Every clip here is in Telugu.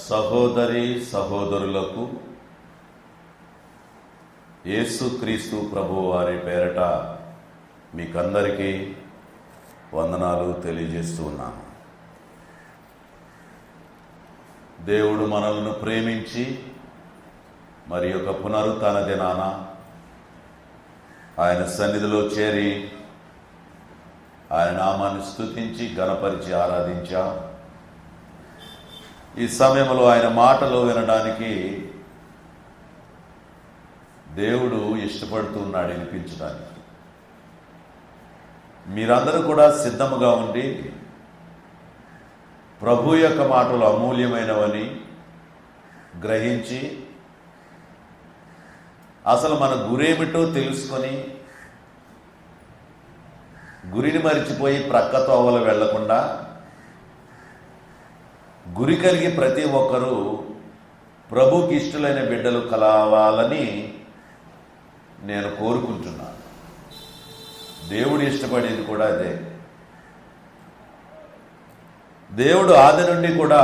సహోదరి సహోదరులకు యేసుక్రీస్తు ప్రభువు వారి పేరట మీకందరికీ వందనాలు తెలియజేస్తూ ఉన్నాను. దేవుడు మనల్ని ప్రేమించి మరి యొక్క పునరుత్థాన దినాన ఆయన సన్నిధిలో చేరి ఆయన నామాన్ని స్తుతించి ఘనపరిచి ఆరాధించాం. ఈ సమయంలో ఆయన మాటలు వినడానికి దేవుడు ఇష్టపడుతున్నాడు, వినిపించడానికి. మీరందరూ కూడా సిద్ధముగా ఉండి ప్రభు యొక్క మాటలు అమూల్యమైనవని గ్రహించి అసలు మన గురేమిటో తెలుసుకొని గురిని మరిచిపోయి ప్రక్కతో అవలు వెళ్లకుండా గురి కలిగి ప్రతి ఒక్కరూ ప్రభుకి ఇష్టలైన బిడ్డలు కలవాలని నేను కోరుకుంటున్నాను. దేవుడు ఇష్టపడేది కూడా అదే. దేవుడు ఆది నుండి కూడా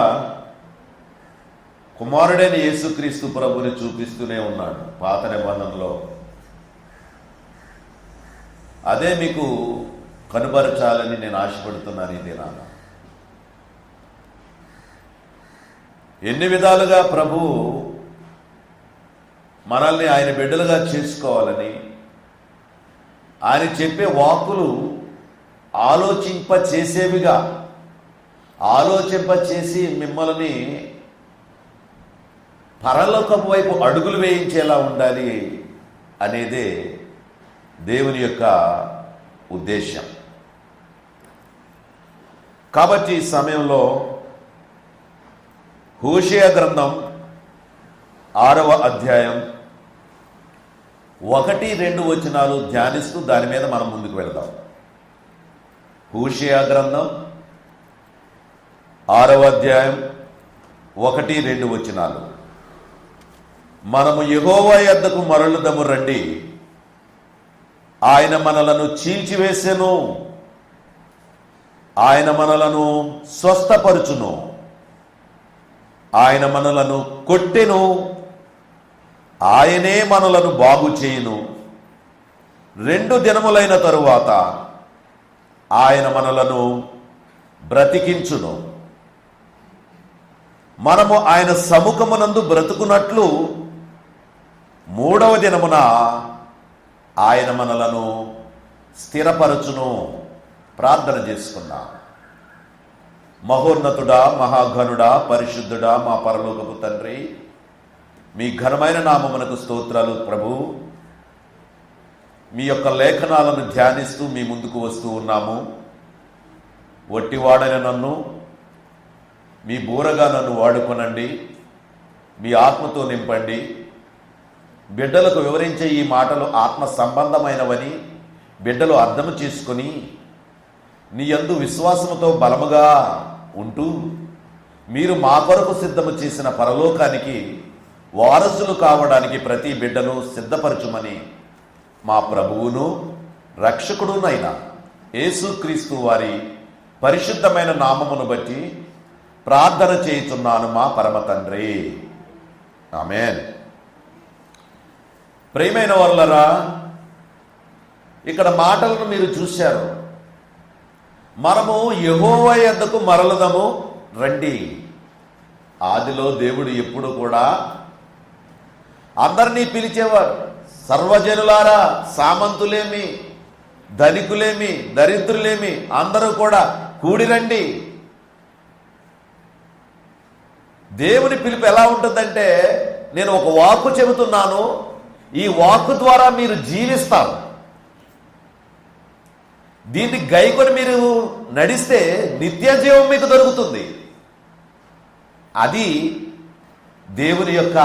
కుమారుడైన యేసుక్రీస్తు ప్రభుని చూపిస్తూనే ఉన్నాడు. పాత నిబంధనలో అదే మీకు కనుబరచాలని నేను ఆశపడుతున్నాను. ఈ దినాన ఎన్ని విధాలుగా ప్రభు మనల్ని ఆయన బిడ్డలుగా చేసుకోవాలని ఆయన చెప్పే వాక్కులు ఆలోచింపచేసి మిమ్మల్ని పరలోకపు వైపు అడుగులు వేయించేలా ఉండాలి అనేదే దేవుని యొక్క ఉద్దేశం. కాబట్టి ఈ సమయంలో హోషేయ గ్రంథం 6వ అధ్యాయం 1-2 వచనాలు ధ్యానిస్తూ దాని మీద మనం ముందుకు వెళదాం. హోషేయ గ్రంథం 6వ అధ్యాయం 1-2 వచనాలు. మనము యెహోవా యొద్దకు మరలుదము రండి, ఆయన మనలను చీల్చివేసెను, ఆయన మనలను స్వస్థపరుచును, ఆయన మనలను కొట్టెను, ఆయనే మనలను బాగు చేయును. 2 దినములైన తరువాత ఆయన మనలను బ్రతికించును. మనము ఆయన సముఖమునందు బ్రతుకున్నట్లు 3వ దినమున ఆయన మనలను స్థిరపరచును. ప్రార్థన చేసుకున్నాం. మహోన్నతుడా, మహాఘనుడా, పరిశుద్ధుడా, మా పరలోకపు తండ్రి, మీ ఘనమైన నామమునకు స్తోత్రాలు ప్రభు. మీ యొక్క లేఖనాలను ధ్యానిస్తూ మీ ముందుకు వస్తూ ఉన్నాము. వట్టివాడైన నన్ను మీ బూరగా నన్ను వాడుకొనండి, మీ ఆత్మతో నింపండి. బిడ్డలకు వివరించే ఈ మాటలు ఆత్మ సంబంధమైనవని బిడ్డలు అర్థం చేసుకొని నీ యందు విశ్వాసముతో బలముగా ఉంటూ మీరు మా కొరకు సిద్ధము చేసిన పరలోకానికి వారసులు కావడానికి ప్రతి బిడ్డను సిద్ధపరచుమని మా ప్రభువును రక్షకుడునైన యేసుక్రీస్తు వారి పరిశుద్ధమైన నామమును బట్టి ప్రార్థన చేయుచున్నాను మా పరమ తండ్రి. ఆమేన్. ప్రియమైన వాళ్ళరా, ఇక్కడ మాటలను మీరు చూశారు. మనము యెహోవా యొద్దకు మరలుదము రండి. ఆదిలో దేవుడు ఎప్పుడు కూడా అందరినీ పిలిచేవారు. సర్వజనులారా, సామంతులేమి, ధనికులేమి, దరిద్రులేమి అందరూ కూడా కూడిరండి. దేవుని పిలుపు ఎలా ఉంటుందంటే, నేను ఒక వాక్కు చెబుతున్నాను, ఈ వాక్కు ద్వారా మీరు జీవిస్తారు. దీన్ని గైకొని మీరు నడిస్తే నిత్య జీవం మీకు దొరుకుతుంది. అది దేవుని యొక్క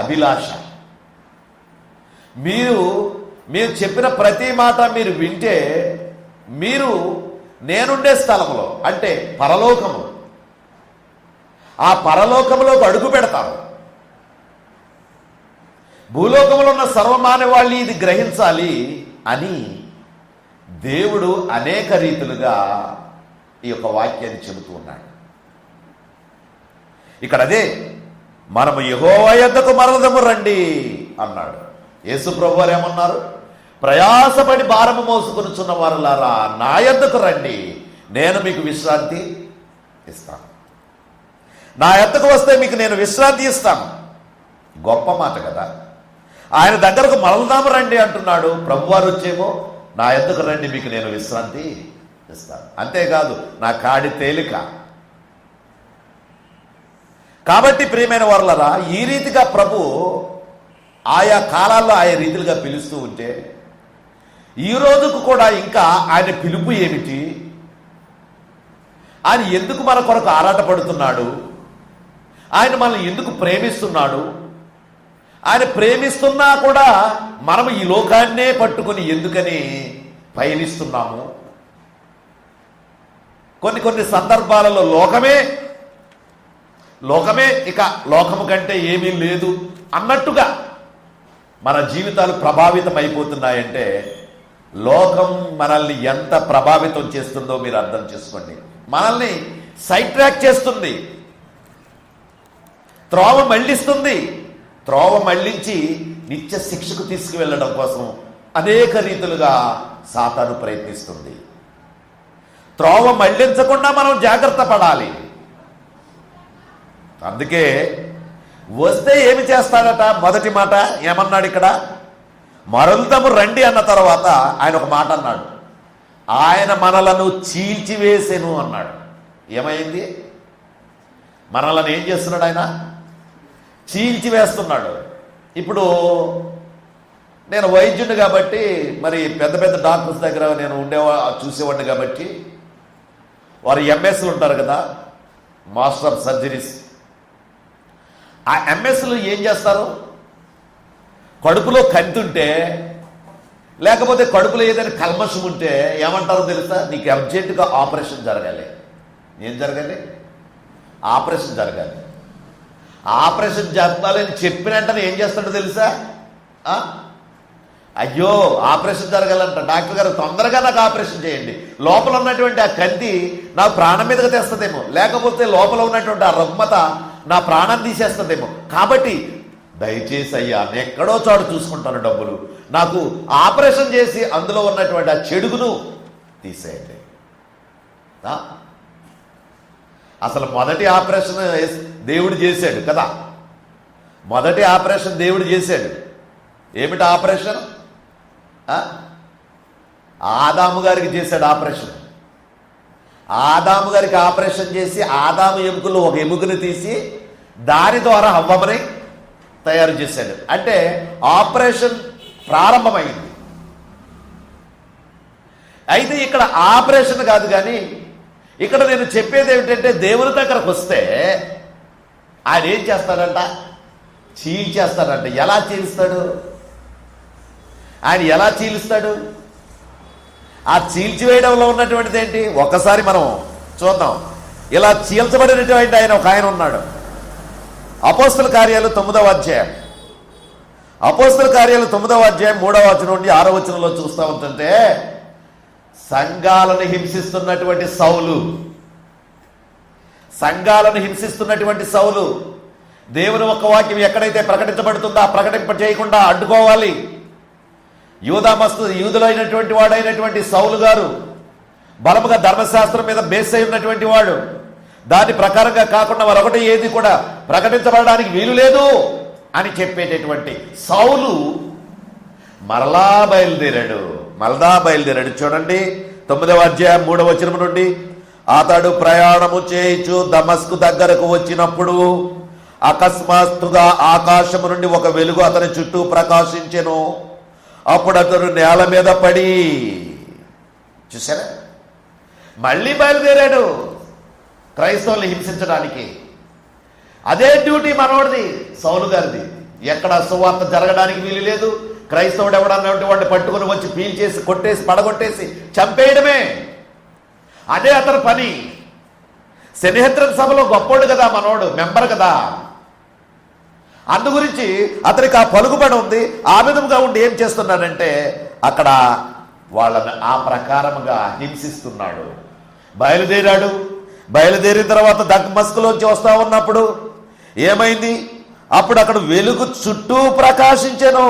అభిలాష. మీరు చెప్పిన ప్రతి మాట మీరు వింటే మీరు నేనుండే స్థలంలో అంటే పరలోకము, ఆ పరలోకములోకి అడుగు పెడతారు. భూలోకంలో ఉన్న సర్వమానవాళ్ళు ఇది గ్రహించాలి అని దేవుడు అనేక రీతులుగా ఈ యొక్క వాక్యాన్ని చెబుతూ ఉన్నాడు. ఇక్కడ అదే, మనము యెహోవా యొద్దకు మరలదము రండి అన్నాడు. యేసు ప్రభువు వారు ఏమన్నారు? ప్రయాసపడి భారము మోసుకొనుచున్న వారులారా నా యొద్దకు రండి, నేను మీకు విశ్రాంతి ఇస్తాను. నా యొద్దకు వస్తే మీకు నేను విశ్రాంతి ఇస్తాను. గొప్ప మాట కదా. ఆయన దగ్గరకు మరలదాము రండి అంటున్నాడు. ప్రభువారు వచ్చేమో నా యొద్దకు రండి, మీకు నేను విశ్రాంతి ఇస్తాను. అంతేకాదు, నా కాడి తేలిక. కాబట్టి ప్రియమైన వారలారా, ఈ రీతిగా ప్రభు ఆయా కాలాల్లో ఆయా రీతిలుగా పిలుస్తూ ఉంటే, ఈ రోజుకు కూడా ఇంకా ఆయన పిలుపు ఏమిటి, ఆయన ఎందుకు మన కొరకు ఆరాటపడుతున్నాడు, ఆయన మనల్ని ఎందుకు ప్రేమిస్తున్నాడు, ఆయన ప్రేమిస్తున్నా కూడా మనం ఈ లోకాన్నే పట్టుకొని ఎందుకని పయనిస్తున్నాము. కొన్ని సందర్భాలలో లోకమే ఇక లోకము కంటే ఏమీ లేదు అన్నట్టుగా మన జీవితాలు ప్రభావితం అయిపోతున్నాయంటే, లోకం మనల్ని ఎంత ప్రభావితం చేస్తుందో మీరు అర్థం చేసుకోండి. మనల్ని సైడ్ ట్రాక్ చేస్తుంది, త్రోవ మళ్ళిస్తుంది. త్రోవ మళ్ళించి నిత్య శిక్షకు తీసుకువెళ్ళడం కోసం అనేక రీతులుగా సాతాను ప్రయత్నిస్తుంది. త్రోవ మళ్ళించకుండా మనం జాగ్రత్త పడాలి. అందుకే వస్తే ఏమి చేస్తాడట? మొదటి మాట ఏమన్నాడు ఇక్కడ? మరలుదము రండి అన్న తర్వాత ఆయన ఒక మాట అన్నాడు, ఆయన మనలను చీల్చివేసెను అన్నాడు. ఏమైంది? మనలను ఏం చేస్తున్నాడు? ఆయన చీల్చివేస్తున్నాడు. ఇప్పుడు నేను వైద్యుని కాబట్టి, మరి పెద్ద పెద్ద డాక్టర్స్ దగ్గర నేను చూసేవాడిని కాబట్టి, వారు ఎంఎస్లు ఉంటారు కదా, మాస్టర్ ఆఫ్ సర్జరీస్. ఆ ఎంఎస్లు ఏం చేస్తారు? కడుపులో కంతుంటే, లేకపోతే కడుపులో ఏదైనా కల్మషం ఉంటే ఏమంటారో తెలుసా? నీకు అర్జెంటుగా ఆపరేషన్ జరగాలి. ఏం జరగాలి? ఆపరేషన్ జరగాలి. ఆపరేషన్ జరగాలని చెప్పిన వెంటనే ఏం చేస్తాడో తెలుసా? అయ్యో ఆపరేషన్ జరగాలంట, డాక్టర్ గారు తొందరగా నాకు ఆపరేషన్ చేయండి, లోపల ఉన్నటువంటి ఆ కంతి నా ప్రాణం మీదకి తెస్తుందేమో, లేకపోతే లోపల ఉన్నటువంటి ఆ రుగ్మత నా ప్రాణం తీసేస్తుందేమో, కాబట్టి దయచేసి అయ్యా నేను ఎక్కడో చోటు చూసుకుంటాను డబ్బులు, నాకు ఆపరేషన్ చేసి అందులో ఉన్నటువంటి ఆ చెడుగును తీసేయండి. అసలు మొదటి ఆపరేషన్ దేవుడు చేశాడు కదా. మొదటి ఆపరేషన్ దేవుడు చేశాడు. ఏమిటి ఆపరేషన్? ఆదాము గారికి చేశాడు ఆపరేషన్. ఆదాము గారికి ఆపరేషన్ చేసి ఆదాము ఎముకలు ఒక ఎముకని తీసి దాని ద్వారా హవ్వమని తయారు చేశాడు. అంటే ఆపరేషన్ ప్రారంభమైంది. అయితే ఇక్కడ ఆపరేషన్ కాదు, కానీ ఇక్కడ నేను చెప్పేది ఏమిటంటే, దేవుని దగ్గరకు వస్తే ఆయన ఏం చేస్తాడంట? చీల్చేస్తాడంట. ఎలా చీలుస్తాడు? ఆయన ఎలా చీలుస్తాడు? ఆ చీల్చివేయడంలో ఉన్నటువంటిది ఏంటి? ఒక్కసారి మనం చూద్దాం. ఇలా చీల్చబడినటువంటి ఆయన ఉన్నాడు. అపోస్తల కార్యాలు 9వ అధ్యాయం. అపోస్తల కార్యాలు 9వ అధ్యాయం 3వ వచనం నుండి 6వ వచనంలో చూస్తూ ఉంటుంటే, సంఘాలను హింసిస్తున్నటువంటి సౌలు, దేవుని ఒక్క వాక్యం ఎక్కడైతే ప్రకటించబడుతుందో ఆ ప్రకటింప చేయకుండా అడ్డుకోవాలి. యూదులైనటువంటి వాడైనటువంటి సౌలు గారు బలముగా ధర్మశాస్త్రం మీద బేస్ అయి ఉన్నటువంటి వాడు. దాని ప్రకారంగా కాకుండా మరొకటి ఏది కూడా ప్రకటించబడడానికి వీలు లేదు అని చెప్పేటటువంటి సౌలు మరలా బయలుదేరాడు. చూడండి 9వ అధ్యాయం 3వ వచనం నుండి, అతడు ప్రయాణము చేయుచు దమస్కు దగ్గరకు వచ్చినప్పుడు అకస్మాత్తుగా ఆకాశము నుండి ఒక వెలుగు అతని చుట్టూ ప్రకాశించెను. అప్పుడు అతడు నేల మీద పడి, చూసారా, మళ్ళీ బయలుదేరాడు క్రైస్తవుల్ని హింసించడానికి. అదే డ్యూటీ మనోడిది, సౌలు గారిది. ఎక్కడ సువార్త జరగడానికి వీలు లేదు. క్రైస్తవుడు ఎవడన్నటువంటి వాడిని పట్టుకుని వచ్చి పీల్చేసి కొట్టేసి పడగొట్టేసి చంపేయడమే అదే అతని పని. శనిహద్రం సభలో గొప్పోడు కదా మనోడు, మెంబర్ కదా. అందు గురించి అతనికి ఆ పలుకుబడి ఉంది. ఆ విధంగా ఉండి ఏం చేస్తున్నాడంటే అక్కడ వాళ్ళని ఆ ప్రకారముగా హింసిస్తున్నాడు. బయలుదేరిన తర్వాత దమస్కులోంచి వస్తా ఉన్నప్పుడు ఏమైంది? అప్పుడు అక్కడ వెలుగు చుట్టూ ప్రకాశించెను.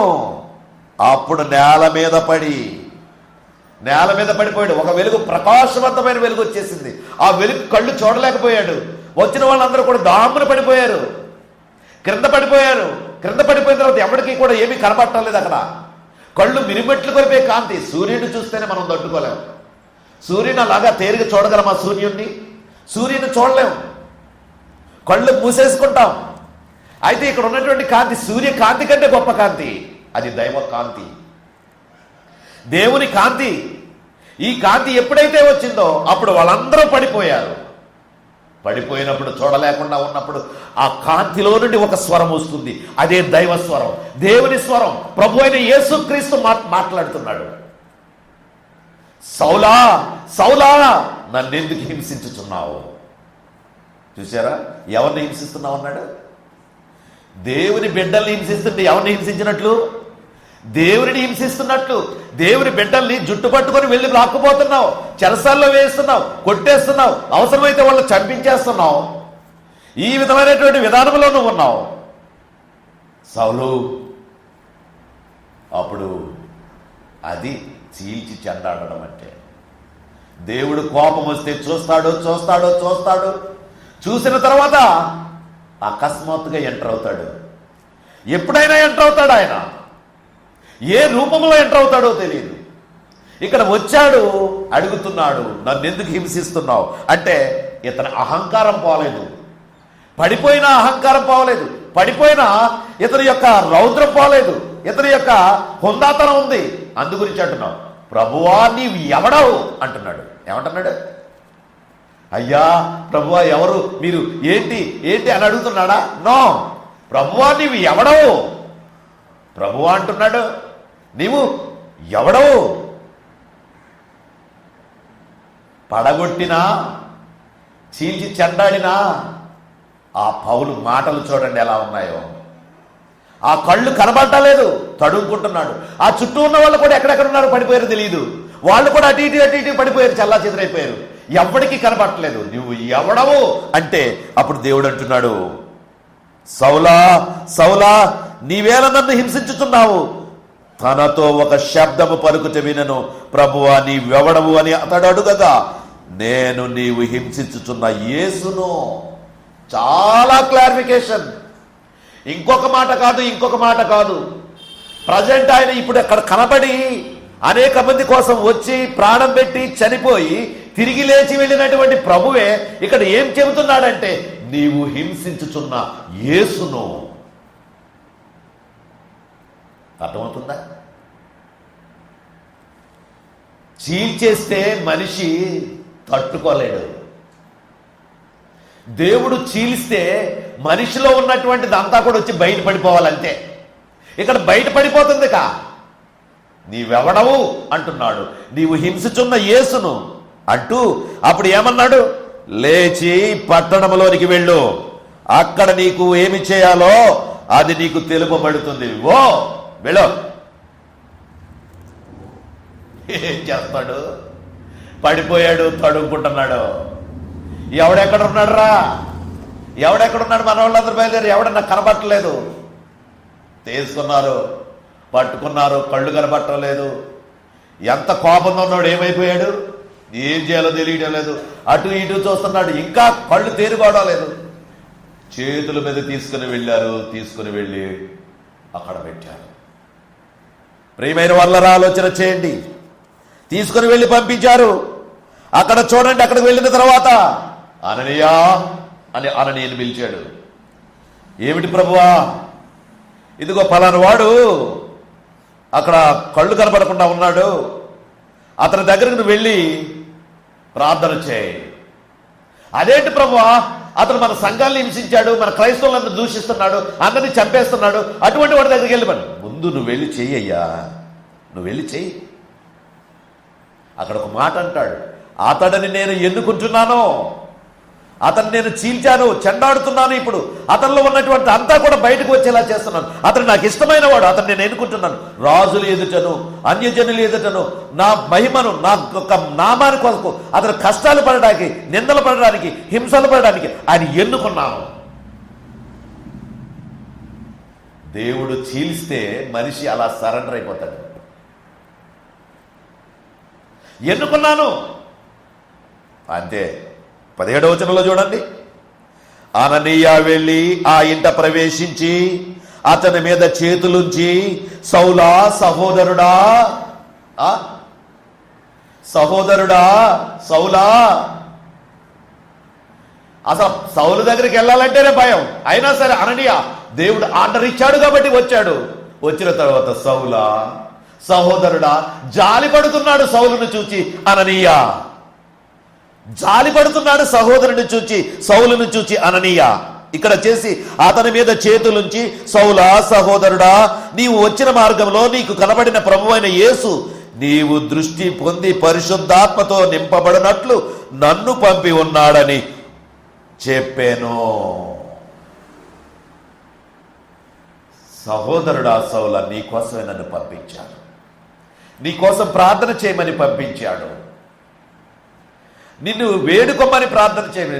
అప్పుడు నేల మీద పడిపోయాడు. ఒక వెలుగు, ప్రకాశవంతమైన వెలుగు వచ్చేసింది. ఆ వెలుగు కళ్ళు చూడలేకపోయాడు. వచ్చిన వాళ్ళందరూ కూడా దామున పడిపోయారు, క్రింద పడిపోయారు. క్రింద పడిపోయిన తర్వాత ఎవరికి కూడా ఏమీ కనబట్టలేదు. అక్కడ కళ్ళు మిరిమెట్లు కొలిపే కాంతి. సూర్యుడిని చూస్తేనే మనం తట్టుకోలేము. సూర్యుని అలాగా తేలిక చూడగలమా? సూర్యుని చూడలేము, కళ్ళు మూసేసుకుంటాం. అయితే ఇక్కడ ఉన్నటువంటి కాంతి సూర్యకాంతి కంటే గొప్ప కాంతి. అది దైవ కాంతి, దేవుని కాంతి. ఈ కాంతి ఎప్పుడైతే వచ్చిందో అప్పుడు వాళ్ళందరూ పడిపోయారు. పడిపోయినప్పుడు, చూడలేకుండా ఉన్నప్పుడు ఆ కాంతిలో నుండి ఒక స్వరం వస్తుంది. అదే దైవ స్వరం, దేవుని స్వరం. ప్రభు అయిన యేసుక్రీస్తు మాట్లాడుతున్నాడు. సౌలా సౌలా, నన్నెందుకు హింసించుచున్నావు? చూసారా, ఎవరిని హింసిస్తున్నావు అన్నాడు? దేవుని బిడ్డల్ని హింసిస్తుంటే ఎవరిని హింసించినట్లు? దేవుడిని హింసిస్తున్నట్లు. దేవుని బిడ్డల్ని జుట్టు పట్టుకొని వెళ్ళి లాక్కుపోతున్నావు, చెరసాల్లో వేస్తున్నావు, కొట్టేస్తున్నావు, అవసరమైతే వాళ్ళు చంపించేస్తున్నావు. ఈ విధమైనటువంటి విధానంలో నువ్వు ఉన్నావు సౌలు. అప్పుడు అది చీల్చి చెండాడడం అంటే. దేవుడు కోపం వస్తే చూస్తాడు. చూసిన తర్వాత అకస్మాత్తుగా ఎంటర్ అవుతాడు. ఎప్పుడైనా ఎంటర్ అవుతాడు ఆయన. ఏ రూపంలో ఎంటర్ అవుతాడో తెలియదు. ఇక్కడ వచ్చాడు, అడుగుతున్నాడు, నన్ను ఎందుకు హింసిస్తున్నావు అంటే ఇతని అహంకారం పోలేదు. పడిపోయిన అహంకారం పోలేదు. పడిపోయిన ఇతని యొక్క రౌద్రం పోలేదు. ఇతని యొక్క హుందాతనం ఉంది. అందు గురించి అంటున్నావు, ప్రభువా నీవు ఎవడవు అంటున్నాడు. ఏమంటున్నాడు? అయ్యా ప్రభువా ఎవరు మీరు, ఏంటి అని అడుగుతున్నాడా? నో, ప్రభువా నీవు ఎవడవు? ప్రభువా అంటున్నాడు, నీవు ఎవడవు? పడగొట్టినా, చీల్చి చెండాడినా ఆ పౌలు మాటలు చూడండి ఎలా ఉన్నాయో. ఆ కళ్ళు కనబడలేదు, తడుముకుంటున్నాడు. ఆ చుట్టూ ఉన్న వాళ్ళు కూడా ఎక్కడెక్కడ ఉన్నారో పడిపోయారు తెలియదు. వాళ్ళు కూడా అటు ఇటు పడిపోయారు, చల్లా చెదరైపోయారు. ఎవరికి కనబడట్లేదు. నువ్వు ఎవడవు అంటే అప్పుడు దేవుడు అంటున్నాడు, సౌలా సౌలా నీవేళ నన్ను హింసించుతున్నావు. తనతో ఒక శబ్దము పలుకుట వినను, ప్రభువా నీవెవడవు అని అతడు అడుగగా, నేను నీవు హింసించుచున్న యేసును. చాలా క్లారిఫికేషన్. ఇంకొక మాట కాదు. ప్రజెంట్ ఆయన ఇప్పుడు అక్కడ కనబడి అనేక మంది కోసం వచ్చి ప్రాణం పెట్టి చనిపోయి తిరిగి లేచి వెళ్ళినటువంటి ప్రభువే ఇక్కడ ఏం చెబుతున్నాడంటే, నీవు హింసించుచున్న యేసును. అర్థమవుతుందా? చీల్చేస్తే మనిషి తట్టుకోలేడు. దేవుడు చీలిస్తే మనిషిలో ఉన్నటువంటిది అంతా కూడా వచ్చి బయటపడిపోవాలంతే. ఇక్కడ బయటపడిపోతుంది. నీవెవడవు అంటున్నాడు, నీవు హింసించున్న యేసును అంటూ అప్పుడు ఏమన్నాడు? లేచి పట్టణంలోనికి వెళ్ళు, అక్కడ నీకు ఏమి చేయాలో అది నీకు తెలుపబడుతుంది. ఓ వెళ్ళు. ఏం చేస్తాడు? పడిపోయాడు, తడుముకుంటున్నాడు. ఎవడెక్కడున్నాడు రా? ఎవడెక్కడున్నాడు? మన వాళ్ళందరూ బయలుదేరి ఎవడన్నా కనబట్టలేదు. తీసుకున్నారు, పట్టుకున్నారు, కళ్ళు కనబట్టలేదు. ఎంత కోపంగా ఉన్నాడు, ఏమైపోయాడు, ఏం చేయాలో తెలియడం లేదు. అటు ఇటు చూస్తున్నాడు, ఇంకా కళ్ళు తేరుకోవడం. చేతుల మీద తీసుకుని వెళ్ళారు, తీసుకుని వెళ్ళి అక్కడ పెట్టారు. ప్రియమైన వాళ్ళరా, ఆలోచన చేయండి. తీసుకుని వెళ్ళి పంపించారు. అక్కడ చూడండి, అక్కడికి వెళ్ళిన తర్వాత అననీయా అని అననీయని పిలిచాడు. ఏమిటి ప్రభువా? ఇదిగో ఫలానా వాడు అక్కడ కళ్ళు కనపడకుండా ఉన్నాడు, అతని దగ్గరకు నువ్వు వెళ్ళి ప్రార్థన చేయి. అదేంటి ప్రభువా, అతను మన సంఘాన్ని హింసించాడు, మన క్రైస్తవులందరూ దూషిస్తున్నాడు, అందరినీ చంపేస్తున్నాడు, అటువంటి వాడి దగ్గరికి వెళ్ళి ముందు నువ్వు వెళ్ళి చెయ్యయ్యా, నువ్వు వెళ్ళి చెయ్యి. అక్కడ ఒక మాట అంటాడు, అతడిని నేను ఎన్నుకుంటున్నాను, అతన్ని నేను చీల్చాను, చెండాడుతున్నాను. ఇప్పుడు అతనిలో ఉన్నటువంటి అంతా కూడా బయటకు వచ్చేలా చేస్తున్నాను. అతను నాకు ఇష్టమైన వాడు, అతను నేను ఎన్నుకుంటున్నాను. రాజులు ఎదుటను, అన్యజనులు ఎదుటను, నా మహిమను, నా యొక్క నామాని కొరకు అతను కష్టాలు పడడానికి, నిందలు పడడానికి, హింసలు పడడానికి ఆయన ఎన్నుకున్నాను. దేవుడు చీల్స్తే మనిషి అలా సరెండర్ అయిపోతాడు. ఎన్నుకున్నాను అంతే. 17వ వచనంలో చూడండి, అననీయ వెళ్ళి ఆ ఇంట ప్రవేశించి అతని మీద చేతులుంచి, సౌలా సహోదరుడా, సహోదరుడా సౌలా. అసలు సౌలు దగ్గరికి వెళ్ళాలంటేనే భయం. అయినా సరే అననీయ దేవుడు ఆర్డర్ ఇచ్చాడు కాబట్టి వచ్చాడు. వచ్చిన తర్వాత సౌలా సహోదరుడా, జాలి పడుతున్నాడు సౌలును చూచి అననీయ. జాలి పడుతున్నాడు సహోదరుని చూచి, సౌలును చూచి అననీయ. ఇక్కడ చేసి అతని మీద చేతులుంచి, సౌలా సహోదరుడా, నీవు వచ్చిన మార్గంలో నీకు కనబడిన ప్రభువైన యేసు నీవు దృష్టి పొంది పరిశుద్ధాత్మతో నింపబడినట్లు నన్ను పంపి ఉన్నాడని చెప్పాను. సహోదరుడా సౌలా, నీకోసమే నన్ను పంపించాడు, నీకోసం ప్రార్థన చేయమని పంపించాడు, నిన్ను వేడుకోమని ప్రార్థన చేయమని,